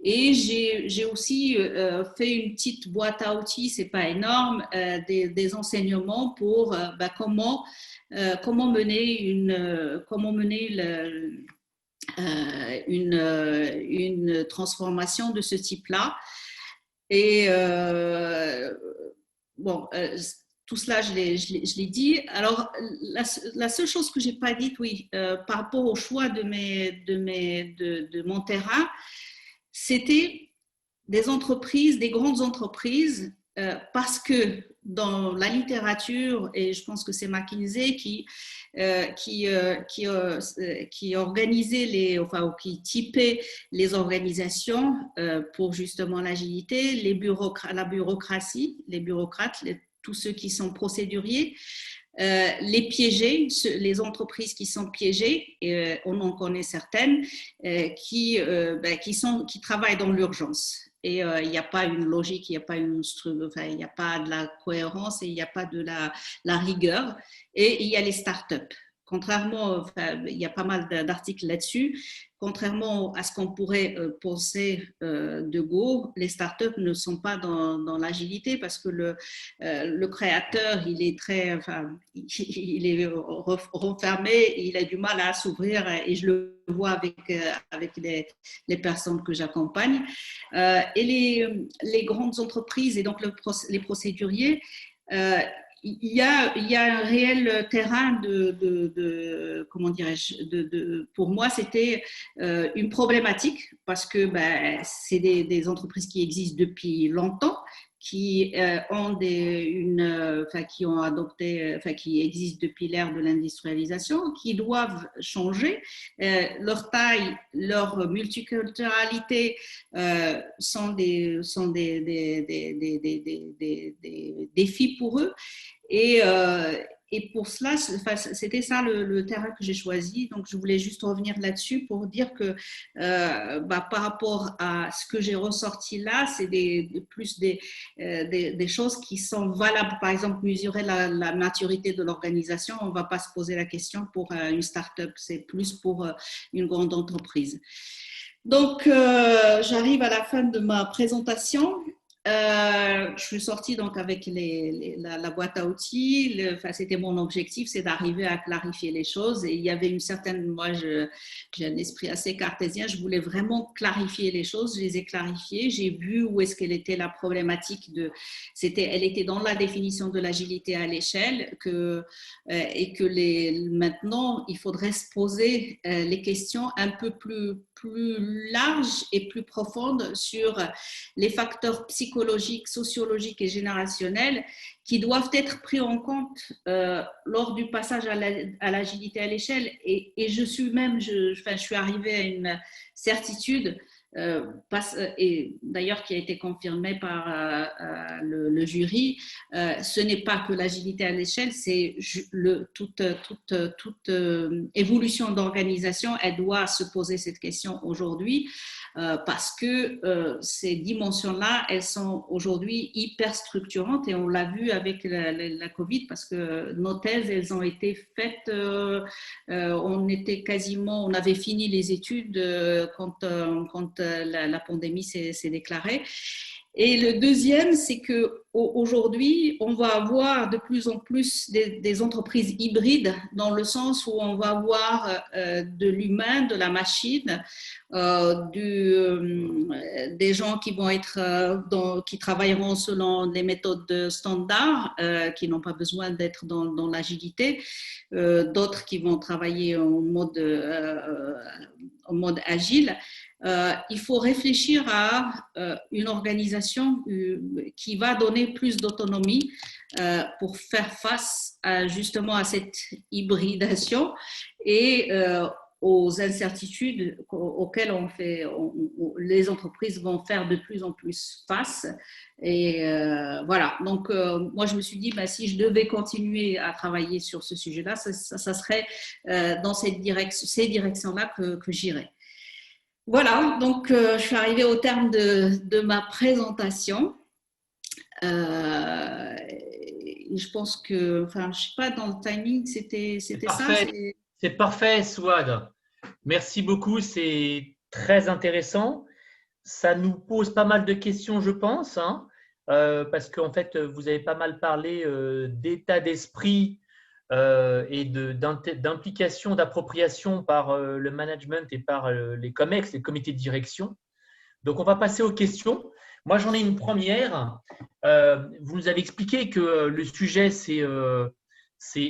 Et j'ai aussi fait une petite boîte à outils, c'est pas énorme, des enseignements pour comment mener une transformation de ce type-là. Et bon, tout cela, je l'ai dit. Alors, la seule chose que je n'ai pas dite, oui, par rapport au choix de mon terrain, c'était des entreprises, des grandes entreprises, parce que dans la littérature, et je pense que c'est McKinsey qui organisait qui typait les organisations pour justement l'agilité, la bureaucratie, les bureaucrates, tous ceux qui sont procéduriers, les piégés, les entreprises qui sont piégées, on en connaît certaines, qui travaillent dans l'urgence. Et il n'y a pas une logique, il n'y a pas il n'y a pas de la cohérence et il n'y a pas de la rigueur. Et il y a les startups. Contrairement, il y a pas mal d'articles là-dessus. Contrairement à ce qu'on pourrait penser de Go, les startups ne sont pas dans l'agilité parce que le créateur, il est il est renfermé, il a du mal à s'ouvrir et je le vois avec les personnes que j'accompagne. Et les grandes entreprises et donc les procéduriers, il y a un réel terrain comment dirais-je, pour moi, c'était une problématique parce que c'est des entreprises qui existent depuis longtemps, qui qui ont adopté, qui existent depuis l'ère de l'industrialisation, qui doivent changer. Leur taille, leur multiculturalité sont des défis pour eux. Et pour cela, c'était ça le terrain que j'ai choisi. Donc, je voulais juste revenir là-dessus pour dire que par rapport à ce que j'ai ressorti là, c'est plus des choses qui sont valables. Par exemple, mesurer la maturité de l'organisation. On ne va pas se poser la question pour une start-up. C'est plus pour une grande entreprise. Donc, j'arrive à la fin de ma présentation. Je suis sortie donc avec la boîte à outils. C'était mon objectif, c'est d'arriver à clarifier les choses. Et il y avait une certaine, moi, j'ai un esprit assez cartésien. Je voulais vraiment clarifier les choses. Je les ai clarifiées. J'ai vu où est-ce qu'elle était la problématique elle était dans la définition de l'agilité à l'échelle et que maintenant il faudrait se poser les questions un peu plus larges et plus profondes sur les facteurs psychologiques, sociologiques et générationnels qui doivent être pris en compte lors du passage à l'agilité à l'échelle. Et je suis arrivée à une certitude et d'ailleurs qui a été confirmée par le jury, ce n'est pas que l'agilité à l'échelle, c'est toute évolution d'organisation, elle doit se poser cette question aujourd'hui parce que ces dimensions-là, elles sont aujourd'hui hyper structurantes et on l'a vu avec la Covid parce que nos thèses, elles ont été faites, on avait fini les études quand la pandémie s'est déclarée. Et le deuxième, c'est qu'aujourd'hui, on va avoir de plus en plus des entreprises hybrides dans le sens où on va avoir de l'humain, de la machine, des gens qui vont qui travailleront selon les méthodes standards, qui n'ont pas besoin d'être dans l'agilité, d'autres qui vont travailler en mode agile. Il faut réfléchir à une organisation qui va donner plus d'autonomie pour faire face justement à cette hybridation et aux incertitudes auxquelles les entreprises vont faire de plus en plus face. Et voilà, donc moi je me suis dit, si je devais continuer à travailler sur ce sujet-là, ça serait dans ces directions-là que j'irais. Voilà, donc je suis arrivée au terme de ma présentation. Je pense que, enfin, je ne sais pas, dans le timing, c'était ça. C'est parfait, Souad. Merci beaucoup, c'est très intéressant. Ça nous pose pas mal de questions, je pense, hein, parce qu'en fait, vous avez pas mal parlé d'état d'esprit et d'implication, d'appropriation par le management et par les COMEX, les comités de direction. Donc, on va passer aux questions. Moi, j'en ai une première. Vous nous avez expliqué que le sujet, c'est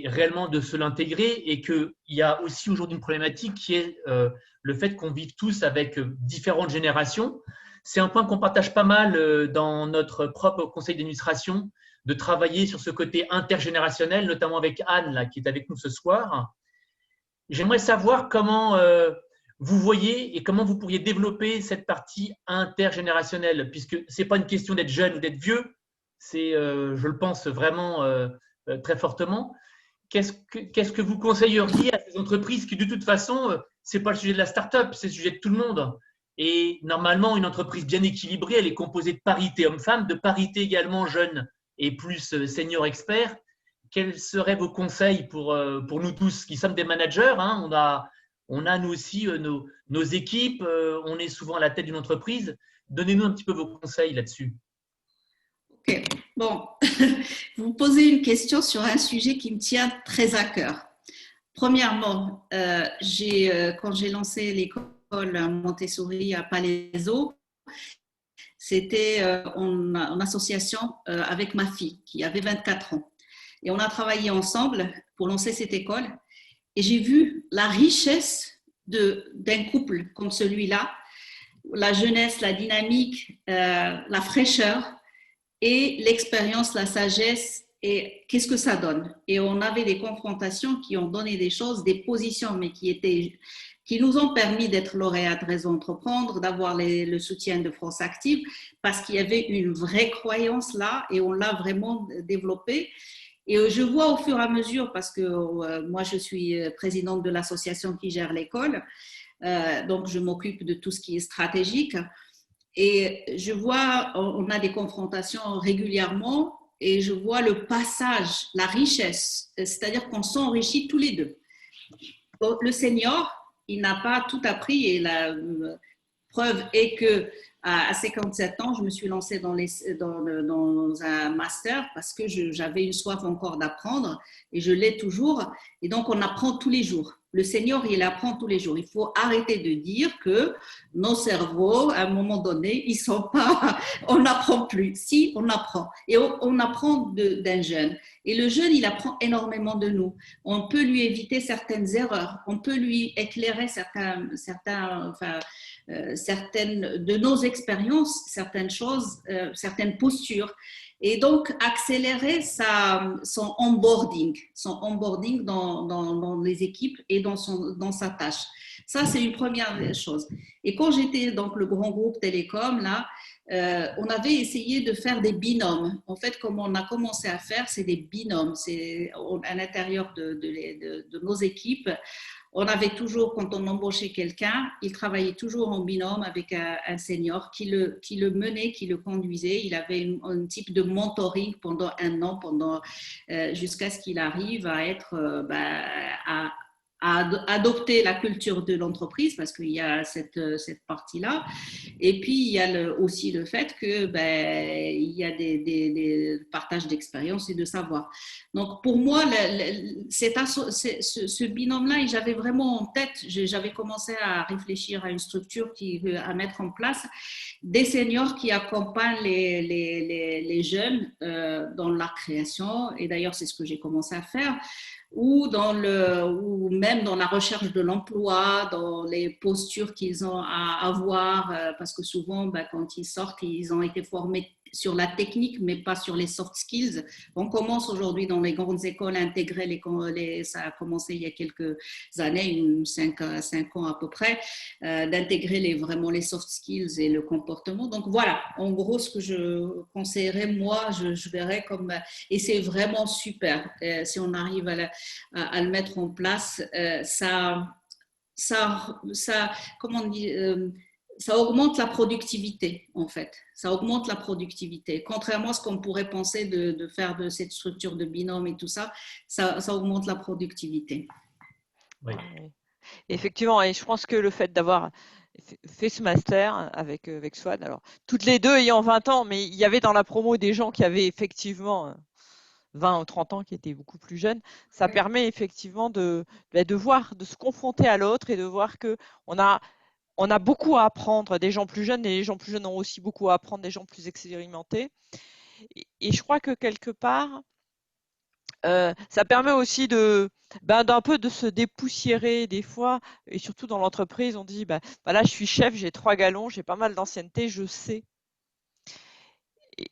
réellement de se l'intégrer et qu'il y a aussi aujourd'hui une problématique qui est le fait qu'on vive tous avec différentes générations. C'est un point qu'on partage pas mal dans notre propre conseil d'administration, de travailler sur ce côté intergénérationnel, notamment avec Anne, là, qui est avec nous ce soir. J'aimerais savoir comment vous voyez et comment vous pourriez développer cette partie intergénérationnelle, puisque ce n'est pas une question d'être jeune ou d'être vieux, c'est, je le pense vraiment très fortement. Qu'est-ce que vous conseilleriez à ces entreprises qui, de toute façon, ce n'est pas le sujet de la start-up, c'est le sujet de tout le monde. Et normalement, une entreprise bien équilibrée, elle est composée de parité homme-femme, de parité également jeunes et plus seniors experts. Quels seraient vos conseils pour nous tous qui sommes des managers, hein, on a nous aussi nos équipes, on est souvent à la tête d'une entreprise. Donnez-nous un petit peu vos conseils là-dessus. Ok, bon, vous posez une question sur un sujet qui me tient très à cœur. Premièrement, quand j'ai lancé l'école Montessori à Palaiso, c'était en association avec ma fille qui avait 24 ans. Et on a travaillé ensemble pour lancer cette école. Et j'ai vu la richesse d'un couple comme celui-là, la jeunesse, la dynamique, la fraîcheur et l'expérience, la sagesse et qu'est-ce que ça donne. Et on avait des confrontations qui ont donné des choses, des positions, mais qui nous ont permis d'être lauréats de Réseau Entreprendre, d'avoir le soutien de France Active, parce qu'il y avait une vraie croyance là et on l'a vraiment développée. Et je vois au fur et à mesure, parce que moi je suis présidente de l'association qui gère l'école, donc je m'occupe de tout ce qui est stratégique. Et je vois, on a des confrontations régulièrement et je vois le passage, la richesse, c'est-à-dire qu'on s'enrichit tous les deux. Le senior, il n'a pas tout appris et la preuve est que à 57 ans, je me suis lancée dans un master parce que j'avais une soif encore d'apprendre et je l'ai toujours. Et donc, on apprend tous les jours. Le senior, il apprend tous les jours. Il faut arrêter de dire que nos cerveaux, à un moment donné, ils sont pas, on n'apprend plus. Si, on apprend. Et on apprend d'un jeune. Et le jeune, il apprend énormément de nous. On peut lui éviter certaines erreurs. On peut lui éclairer certaines de nos expériences, certaines choses, certaines postures. Et donc, accélérer son onboarding dans les équipes et dans sa tâche. Ça, c'est une première chose. Et quand j'étais dans le grand groupe Télécom, là, on avait essayé de faire des binômes. En fait, comme on a commencé à faire, c'est des binômes. C'est à l'intérieur de nos équipes. On avait toujours, quand on embauchait quelqu'un, il travaillait toujours en binôme avec un senior qui le menait, qui le conduisait. Il avait un type de mentoring pendant un an, jusqu'à ce qu'il arrive à être, à adopter la culture de l'entreprise, parce qu'il y a cette partie-là. Et puis, il y a aussi le fait que il y a des partages d'expérience et de savoir. Donc, pour moi, ce binôme-là, j'avais vraiment en tête, j'avais commencé à réfléchir à une structure à mettre en place des seniors qui accompagnent les jeunes dans la création. Et d'ailleurs, c'est ce que j'ai commencé à faire. Ou même dans la recherche de l'emploi, dans les postures qu'ils ont à avoir, parce que souvent, quand ils sortent, ils ont été formés sur la technique, mais pas sur les soft skills. On commence aujourd'hui dans les grandes écoles à intégrer ça a commencé il y a quelques années, 5 ans à peu près, d'intégrer vraiment les soft skills et le comportement. Donc voilà, en gros, ce que je conseillerais, moi, je verrais comme, et c'est vraiment super, si on arrive à le mettre en place, comment on dit, ça augmente la productivité, en fait. Ça augmente la productivité. Contrairement à ce qu'on pourrait penser de faire de cette structure de binôme et tout ça, ça augmente la productivité. Oui. Ouais. Effectivement, et je pense que le fait d'avoir fait ce master avec Swan, alors toutes les deux ayant 20 ans, mais il y avait dans la promo des gens qui avaient effectivement 20 ou 30 ans, qui étaient beaucoup plus jeunes, ça permet effectivement de voir, de se confronter à l'autre et de voir que on a beaucoup à apprendre des gens plus jeunes, et les gens plus jeunes ont aussi beaucoup à apprendre des gens plus expérimentés. Et je crois que quelque part, ça permet aussi d'un peu de se dépoussiérer des fois, et surtout dans l'entreprise, on dit, là, je suis chef, j'ai 3 galons, j'ai pas mal d'ancienneté, je sais.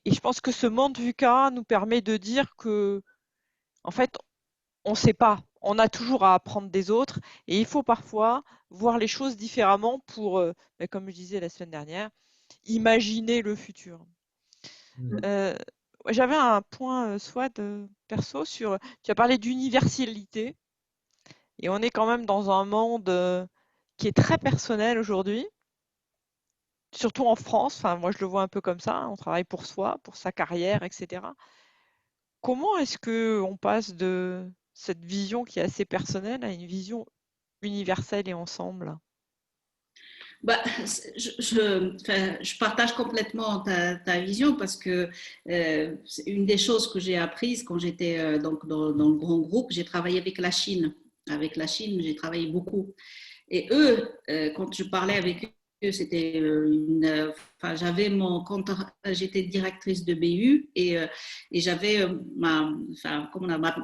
Et je pense que ce monde VUCA nous permet de dire que, en fait, on ne sait pas. On a toujours à apprendre des autres, et il faut parfois voir les choses différemment pour, comme je disais la semaine dernière, imaginer le futur. Euh, J'avais un point, soit perso, tu as parlé d'universalité, et on est quand même dans un monde qui est très personnel aujourd'hui, surtout en France. Enfin, moi, je le vois un peu comme ça, hein, on travaille pour soi, pour sa carrière, etc. Comment est-ce que on passe de cette vision qui est assez personnelle à une vision universelle et ensemble? Bah, enfin, je partage complètement ta vision parce que c'est une des choses que j'ai apprises quand j'étais donc dans le grand groupe, j'ai travaillé avec la Chine. Avec la Chine, j'ai travaillé beaucoup. Et eux, quand je parlais avec eux, c'était enfin, j'avais j'étais directrice de BU et j'avais enfin,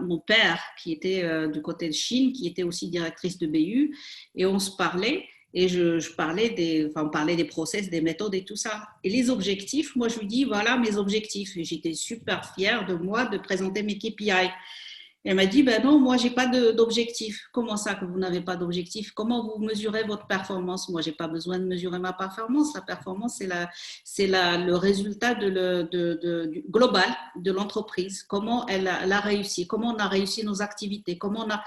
mon père qui était du côté de Chine, qui était aussi directrice de BU, et on se parlait. Et je parlais on parlait des process, des méthodes et tout ça. Et les objectifs, moi, je lui dis, voilà mes objectifs. Et j'étais super fière de moi de présenter mes KPI. Elle m'a dit, ben non, moi, j'ai pas d'objectif. Comment ça que vous n'avez pas d'objectif? Comment vous mesurez votre performance? Moi, j'ai pas besoin de mesurer ma performance. La performance, c'est le résultat du global de l'entreprise. Comment elle a réussi? Comment on a réussi nos activités? Comment on a...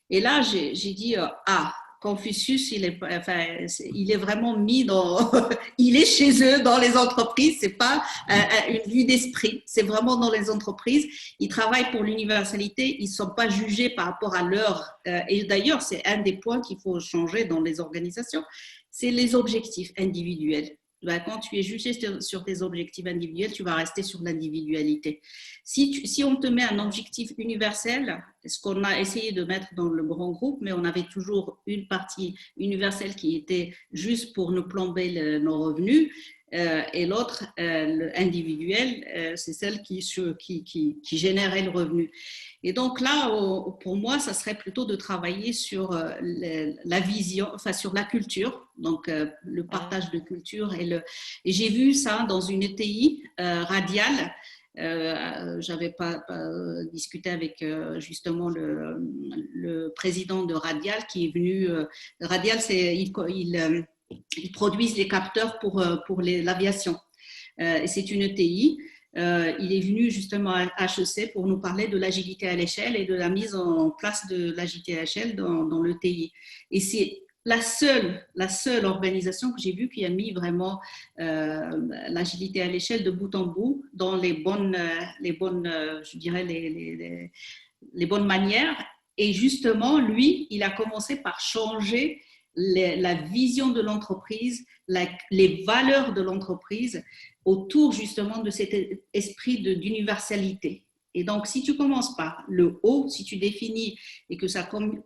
Et là, j'ai dit, ah, Confucius, il est vraiment mis dans, il est chez eux dans les entreprises. C'est pas une vue d'esprit. C'est vraiment dans les entreprises. Ils travaillent pour l'universalité. Ils sont pas jugés par rapport à leur. Et d'ailleurs, c'est un des points qu'il faut changer dans les organisations. C'est les objectifs individuels. Quand tu es jugé sur tes objectifs individuels, tu vas rester sur l'individualité. Si on te met un objectif universel, ce qu'on a essayé de mettre dans le grand groupe, mais on avait toujours une partie universelle qui était juste pour nous plomber nos revenus, et l'autre, individuel, c'est celle qui générait le revenu. Et donc là, pour moi, ça serait plutôt de travailler sur la vision, enfin sur la culture, donc le partage de culture. Et j'ai vu ça dans une ETI radiale. J'avais pas discuté avec justement le président de Radial qui est venu. Radial, ils produisent les capteurs pour l'aviation. Et c'est une ETI. Il est venu justement à HEC pour nous parler de l'agilité à l'échelle et de la mise en place de l'agilité à l'échelle dans l'ETI. Et c'est la seule organisation que j'ai vue qui a mis vraiment l'agilité à l'échelle de bout en bout dans les bonnes je dirais, les bonnes manières. Et justement, lui, il a commencé par changer la vision de l'entreprise, les valeurs de l'entreprise autour justement de cet esprit d'universalité. Et donc, si tu commences par le haut, si tu définis et que ça qu'on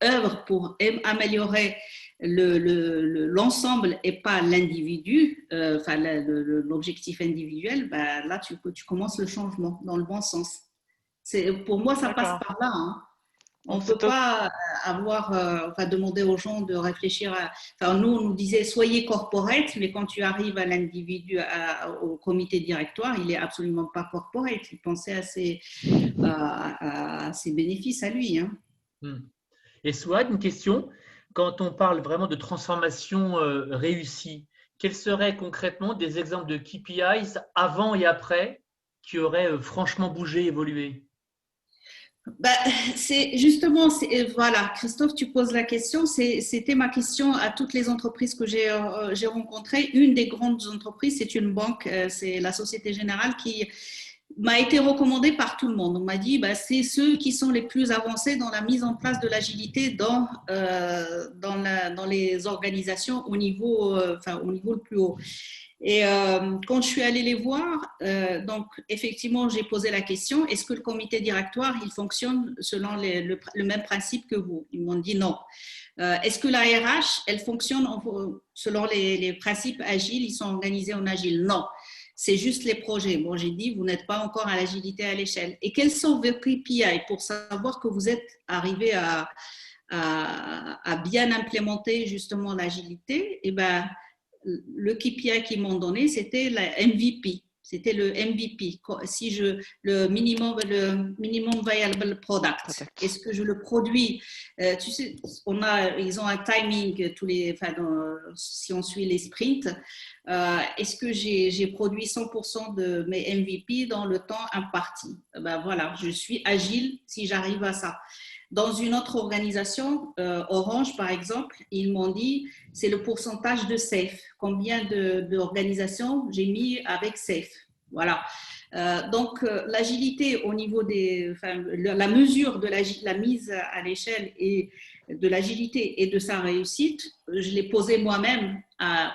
œuvre pour améliorer l'ensemble et pas l'individu, enfin l'objectif individuel, ben là tu commences le changement dans le bon sens. Pour moi, ça passe par là. Hein. On ne peut pas enfin, demander aux gens de réfléchir à. Enfin, nous, on nous disait soyez corporate, mais quand tu arrives à l'individu, au comité directoire, il n'est absolument pas corporate. Il pensait à ses bénéfices à lui. Hein. Et Souad, une question. Quand on parle vraiment de transformation réussie, quels seraient concrètement des exemples de KPIs avant et après qui auraient franchement bougé, évolué? Bah, c'est justement, voilà, Christophe, tu poses la question. C'était ma question à toutes les entreprises que j'ai rencontrées. Une des grandes entreprises, c'est une banque, c'est la Société Générale qui m'a été recommandée par tout le monde. On m'a dit, bah, c'est ceux qui sont les plus avancés dans la mise en place de l'agilité dans les organisations enfin, au niveau le plus haut. Et quand je suis allée les voir, donc effectivement, j'ai posé la question, est-ce que le comité directoire, il fonctionne selon le même principe que vous? Ils m'ont dit non. Est-ce que la RH, elle fonctionne selon les principes agiles, ils sont organisés en agile? Non. C'est juste les projets. Bon, j'ai dit, vous n'êtes pas encore à l'agilité à l'échelle. Et quels sont vos KPI pour savoir que vous êtes arrivé à bien implémenter justement l'agilité? Et ben, le KPI qu'ils m'ont donné, c'était la MVP. C'était le MVP. Le minimum viable product. Est-ce que je le produis? Tu sais, ils ont un timing si on suit les sprints. Est-ce que j'ai produit 100% de mes MVP dans le temps imparti? Ben voilà, je suis agile si j'arrive à ça. Dans une autre organisation, Orange par exemple, ils m'ont dit c'est le pourcentage de safe. Combien d'organisations j'ai mis avec safe? Voilà. Donc l'agilité au niveau la mesure de la mise à l'échelle et de l'agilité et de sa réussite, je l'ai posée moi-même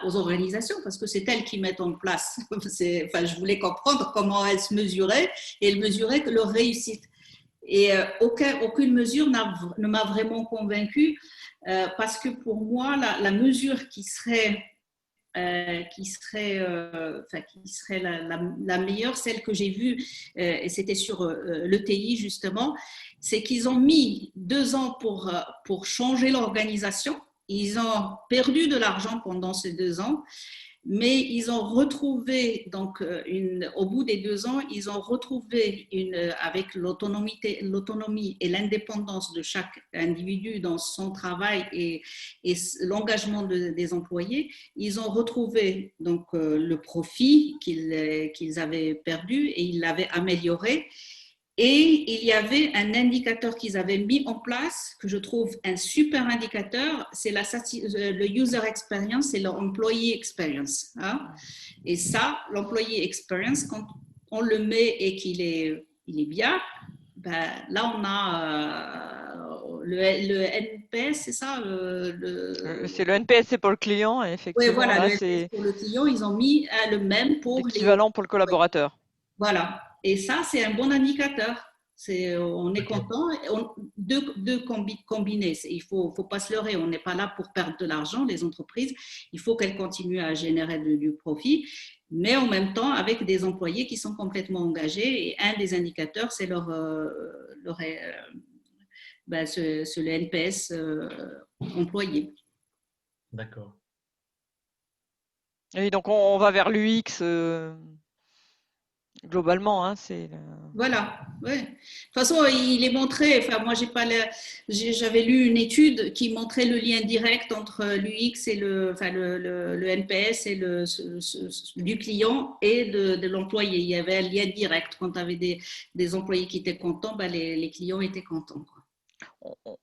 aux organisations parce que c'est elles qui mettent en place. Je voulais comprendre comment elles se mesuraient et elles mesuraient leur réussite. Et aucune mesure ne m'a vraiment convaincue parce que pour moi, la mesure qui serait la meilleure, celle que j'ai vue, et c'était sur l'ETI justement, c'est qu'ils ont mis 2 ans pour changer l'organisation. Ils ont perdu de l'argent pendant ces 2 ans. Mais ils ont retrouvé, donc, au bout des 2 ans, ils ont retrouvé, avec l'autonomie et l'indépendance de chaque individu dans son travail et l'engagement des employés, ils ont retrouvé donc, le profit qu'ils avaient perdu et ils l'avaient amélioré. Et il y avait un indicateur qu'ils avaient mis en place, que je trouve un super indicateur, c'est le user experience et l'employee experience. Hein. Et ça, l'employee experience, quand on le met et qu'il est bien, ben, là on a le NPS, c'est ça C'est le NPS, c'est pour le client, et effectivement. Oui, voilà, là, le NPS pour le client, ils ont mis le même pour l'équivalent pour le collaborateur. Voilà. Et ça, c'est un bon indicateur. On est content. Deux combinés. Il ne faut pas se leurrer. On n'est pas là pour perdre de l'argent, les entreprises. Il faut qu'elles continuent à générer du profit, mais en même temps avec des employés qui sont complètement engagés. Et un des indicateurs, c'est le NPS employé. D'accord. Oui, donc on va vers l'UX. Globalement, hein, c'est. Voilà, ouais. De toute façon, il est montré. Enfin, moi, j'avais lu une étude qui montrait le lien direct entre l'UX et le NPS et du client et de l'employé. Il y avait un lien direct. Quand tu avais des employés qui étaient contents, ben les clients étaient contents. Quoi.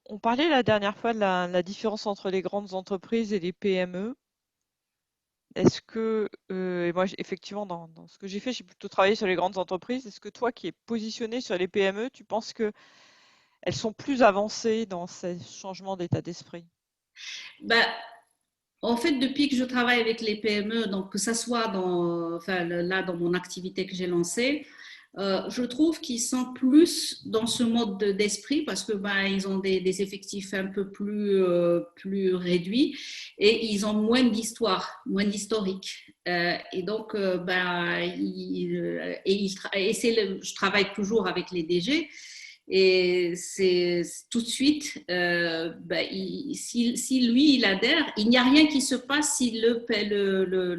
On parlait la dernière fois de la différence entre les grandes entreprises et les PME. Est-ce que, et moi effectivement dans ce que j'ai fait, j'ai plutôt travaillé sur les grandes entreprises. Est-ce que toi qui es positionné sur les PME, tu penses qu'elles sont plus avancées dans ces changements d'état d'esprit? Ben, en fait, depuis que je travaille avec les PME, donc que ça soit dans mon activité que j'ai lancée, je trouve qu'ils sont plus dans ce mode d'esprit parce que ils ont des effectifs un peu plus réduits et ils ont moins d'histoire, moins d'historique. Et donc, je travaille toujours avec les DG. Et c'est tout de suite, si lui, il adhère, il n'y a rien qui se passe si le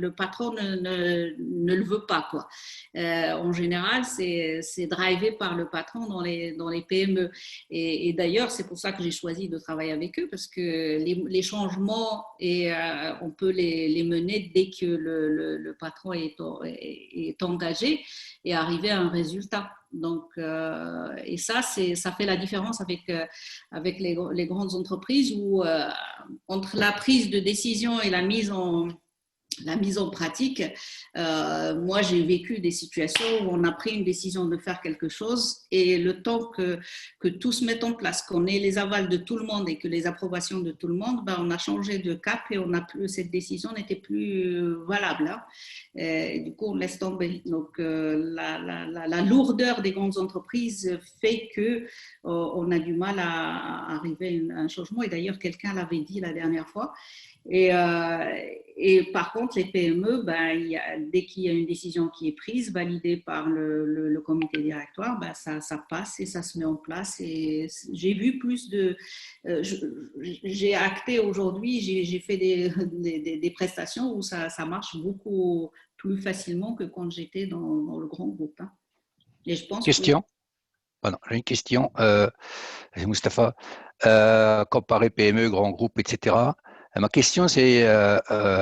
patron ne le veut pas. Quoi. En général, c'est drivé par le patron dans les PME. Et d'ailleurs, c'est pour ça que j'ai choisi de travailler avec eux, parce que les changements, on peut les mener dès que le patron est engagé et arriver à un résultat. Donc, et ça fait la différence avec les grandes entreprises où entre la prise de décision et la mise en pratique, moi j'ai vécu des situations où on a pris une décision de faire quelque chose et le temps que tout se mette en place, qu'on ait les avals de tout le monde et que les approbations de tout le monde, ben, on a changé de cap et cette décision n'était plus valable. Hein. Et du coup, on laisse tomber. Donc, la lourdeur des grandes entreprises fait que on a du mal à arriver à un changement. Et d'ailleurs, quelqu'un l'avait dit la dernière fois. Et par contre, les PME, ben, dès qu'il y a une décision qui est prise, validée par le comité directoire, ben, ça passe et ça se met en place. Et j'ai vu plus de... j'ai acté aujourd'hui, j'ai fait des prestations où ça marche beaucoup plus facilement que quand j'étais dans le grand groupe. Hein. Et je pense Question. Pardon, j'ai une question. C'est Mustapha. Comparer PME, grand groupe, etc. Ma question, c'est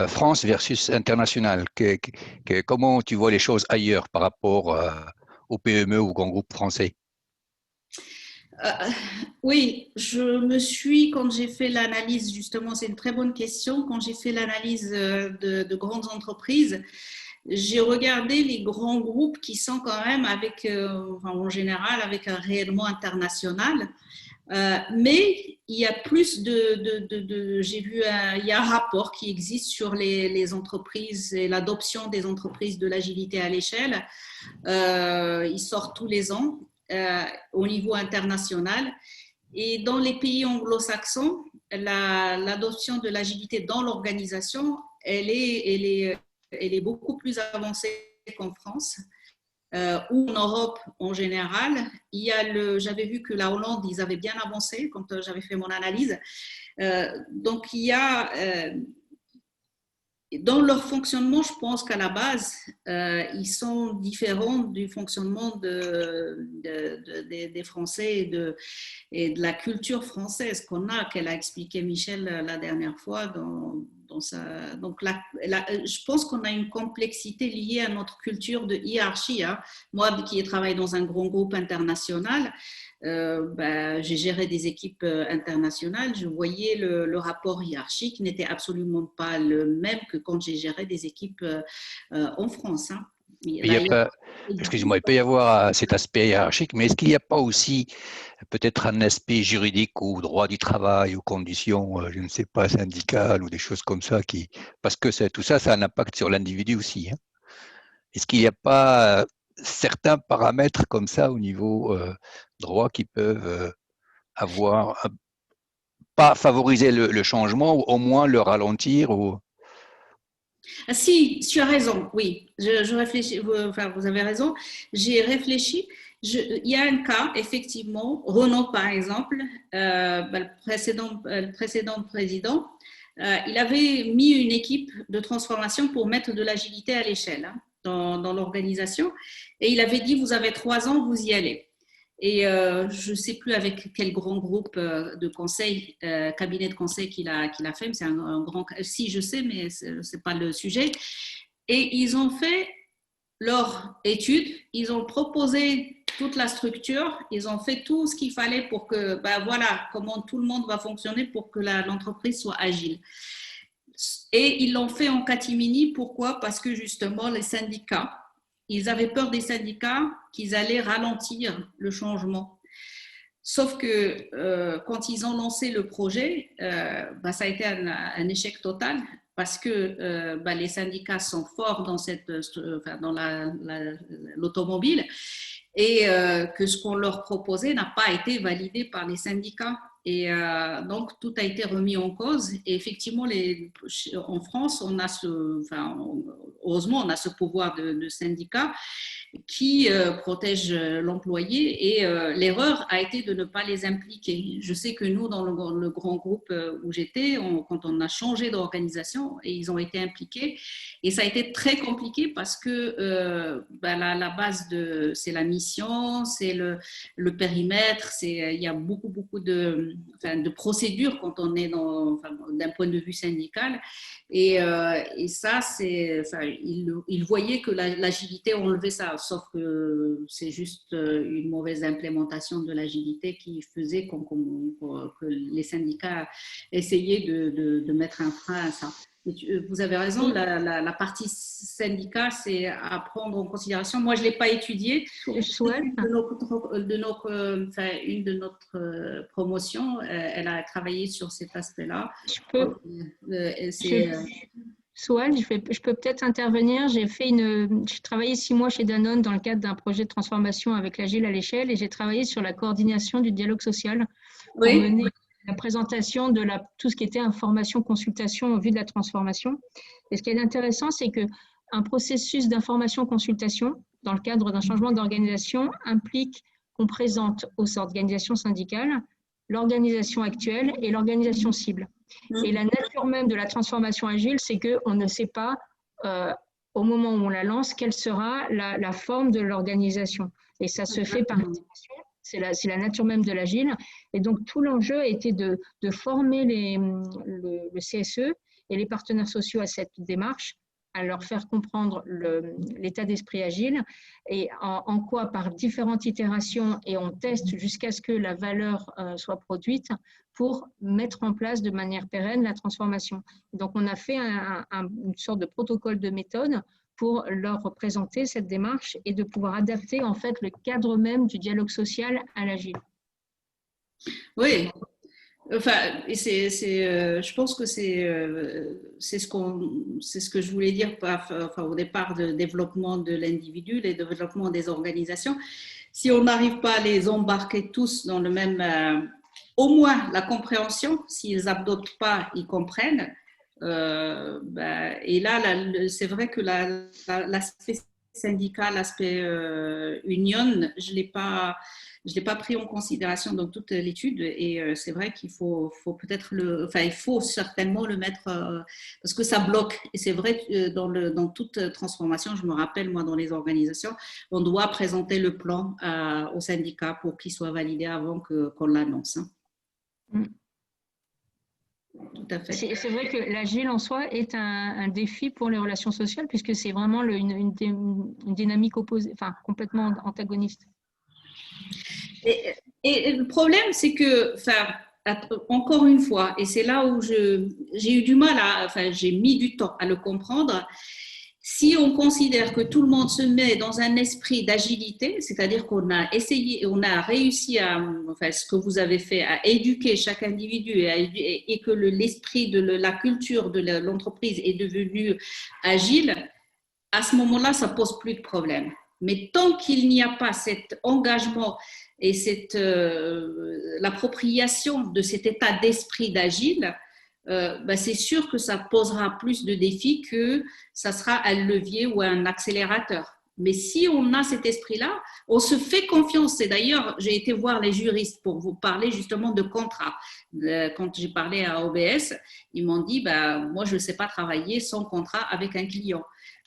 France versus international. Comment tu vois les choses ailleurs par rapport aux PME ou grands groupes français? Oui, quand j'ai fait l'analyse, justement, c'est une très bonne question, quand j'ai fait l'analyse de grandes entreprises, j'ai regardé les grands groupes qui sont quand même en général, avec un rayonnement international. Mais il y a plus j'ai vu il y a un rapport qui existe sur les entreprises et l'adoption des entreprises de l'agilité à l'échelle. Il sort tous les ans au niveau international. Et dans les pays anglo-saxons, l'adoption de l'agilité dans l'organisation, elle est beaucoup plus avancée qu'en France. Ou en Europe en général. J'avais vu que la Hollande, ils avaient bien avancé quand j'avais fait mon analyse. Donc, dans leur fonctionnement, je pense qu'à la base, ils sont différents du fonctionnement des Français et de la culture française qu'elle a expliqué Michel la dernière fois donc je pense qu'on a une complexité liée à notre culture de hiérarchie. Hein. Moi, qui travaille dans un grand groupe international, j'ai géré des équipes internationales. Je voyais le rapport hiérarchique n'était absolument pas le même que quand j'ai géré des équipes en France. Hein. Excusez-moi, il peut y avoir cet aspect hiérarchique, mais est-ce qu'il n'y a pas aussi peut-être un aspect juridique ou droit du travail ou conditions, je ne sais pas, syndicales ou des choses comme ça parce que tout ça, ça a un impact sur l'individu aussi. Hein. Est-ce qu'il n'y a pas certains paramètres comme ça au niveau droit qui peuvent pas favoriser le changement ou au moins le ralentir Si, tu as raison, oui, je réfléchis, vous avez raison, j'ai réfléchi. Il y a un cas, effectivement, Renault par exemple, le précédent président, il avait mis une équipe de transformation pour mettre de l'agilité à l'échelle hein, dans l'organisation et il avait dit, vous avez 3 ans, vous y allez. Et je ne sais plus avec quel grand groupe de conseil, cabinet de conseil qu'il a fait, mais c'est un grand. Si, je sais, mais ce n'est pas le sujet. Et ils ont fait leur étude, ils ont proposé toute la structure, ils ont fait tout ce qu'il fallait pour que, voilà, comment tout le monde va fonctionner pour que l'entreprise soit agile. Et ils l'ont fait en catimini. Pourquoi? Parce que justement, les syndicats, ils avaient peur des syndicats qu'ils allaient ralentir le changement. Sauf que quand ils ont lancé le projet, ça a été un échec total parce que les syndicats sont forts dans l'automobile et que ce qu'on leur proposait n'a pas été validé par les syndicats. Et donc, tout a été remis en cause. Et effectivement, en France, heureusement, on a ce pouvoir de syndicat qui protège l'employé. Et l'erreur a été de ne pas les impliquer. Je sais que nous, dans le grand groupe où j'étais, quand on a changé d'organisation, et ils ont été impliqués. Et ça a été très compliqué parce que la base, c'est la mission mission, c'est le périmètre, il y a beaucoup de procédures quand on est d'un point de vue syndical. Et ça, il voyait que l'agilité enlevait ça, sauf que c'est juste une mauvaise implémentation de l'agilité qui faisait que les syndicats essayaient de mettre un frein à ça. Vous avez raison, la partie syndicat, c'est à prendre en considération. Moi, je ne l'ai pas étudié. Une de notre promotion, elle a travaillé sur cet aspect-là. Soual, je peux peut-être intervenir. J'ai travaillé 6 mois chez Danone dans le cadre d'un projet de transformation avec l'Agile à l'échelle et j'ai travaillé sur la coordination du dialogue social pour mener la présentation de tout ce qui était information, consultation en vue de la transformation. Et ce qui est intéressant, c'est qu'un processus d'information-consultation dans le cadre d'un changement d'organisation implique qu'on présente aux organisations syndicales l'organisation actuelle et l'organisation cible. Et la nature même de la transformation agile, c'est qu'on ne sait pas, au moment où on la lance, quelle sera la forme de l'organisation. Et ça se fait par intégration. C'est la nature même de l'agile. Et donc, tout l'enjeu était de former le CSE et les partenaires sociaux à cette démarche, à leur faire comprendre l'état d'esprit agile et en quoi, par différentes itérations, et on teste jusqu'à ce que la valeur soit produite pour mettre en place de manière pérenne la transformation. Donc, on a fait une sorte de protocole de méthode pour leur présenter cette démarche et de pouvoir adapter en fait le cadre même du dialogue social à l'agile. Oui, je pense que c'est ce que je voulais dire au départ de développement de l'individu, le développement des organisations. Si on n'arrive pas à les embarquer tous dans le même, au moins la compréhension, s'ils n'adoptent pas, ils comprennent. Et là, c'est vrai que l'aspect syndical, l'aspect union, je l'ai pas pris en considération dans toute l'étude. Et c'est vrai qu'il faut peut-être il faut certainement le mettre parce que ça bloque. Et c'est vrai que dans toute transformation, je me rappelle moi dans les organisations, on doit présenter le plan au syndicat pour qu'il soit validé avant qu'on l'annonce. Hein. Tout à fait. C'est vrai que l'agile en soi est un défi pour les relations sociales puisque c'est vraiment une dynamique opposée, enfin complètement antagoniste. Et le problème, c'est que, encore une fois, et c'est là où j'ai eu du mal j'ai mis du temps à le comprendre. Si on considère que tout le monde se met dans un esprit d'agilité, c'est-à-dire qu'on a essayé, on a réussi ce que vous avez fait, à éduquer chaque individu et que l'esprit de la culture de l'entreprise est devenu agile, à ce moment-là, ça pose plus de problème. Mais tant qu'il n'y a pas cet engagement et l'appropriation de cet état d'esprit d'agile, c'est sûr que ça posera plus de défis que ça sera un levier ou un accélérateur. Mais si on a cet esprit-là, on se fait confiance. Et d'ailleurs, j'ai été voir les juristes pour vous parler justement de contrat. Quand j'ai parlé à OBS, ils m'ont dit moi, je ne sais pas travailler sans contrat avec un client.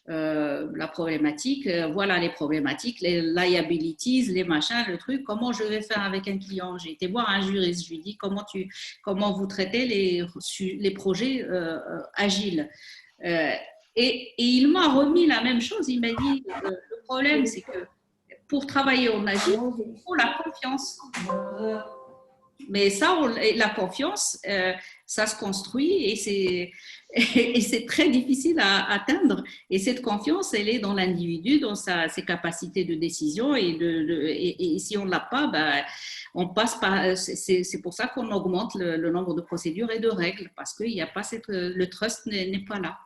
La problématique, voilà les problématiques, les liabilities, les machins, le truc, comment je vais faire avec un client. J'ai été voir un juriste, je lui ai dit comment vous traitez les projets agiles. Et il m'a remis la même chose, il m'a dit le problème c'est que pour travailler en agile, il faut la confiance. Mais ça, la confiance, ça se construit et c'est très difficile à atteindre. Et cette confiance, elle est dans l'individu, dans ses capacités de décision. Et si on ne l'a pas, on passe par. C'est pour ça qu'on augmente le nombre de procédures et de règles, parce qu'il n'y a pas le trust n'est pas là.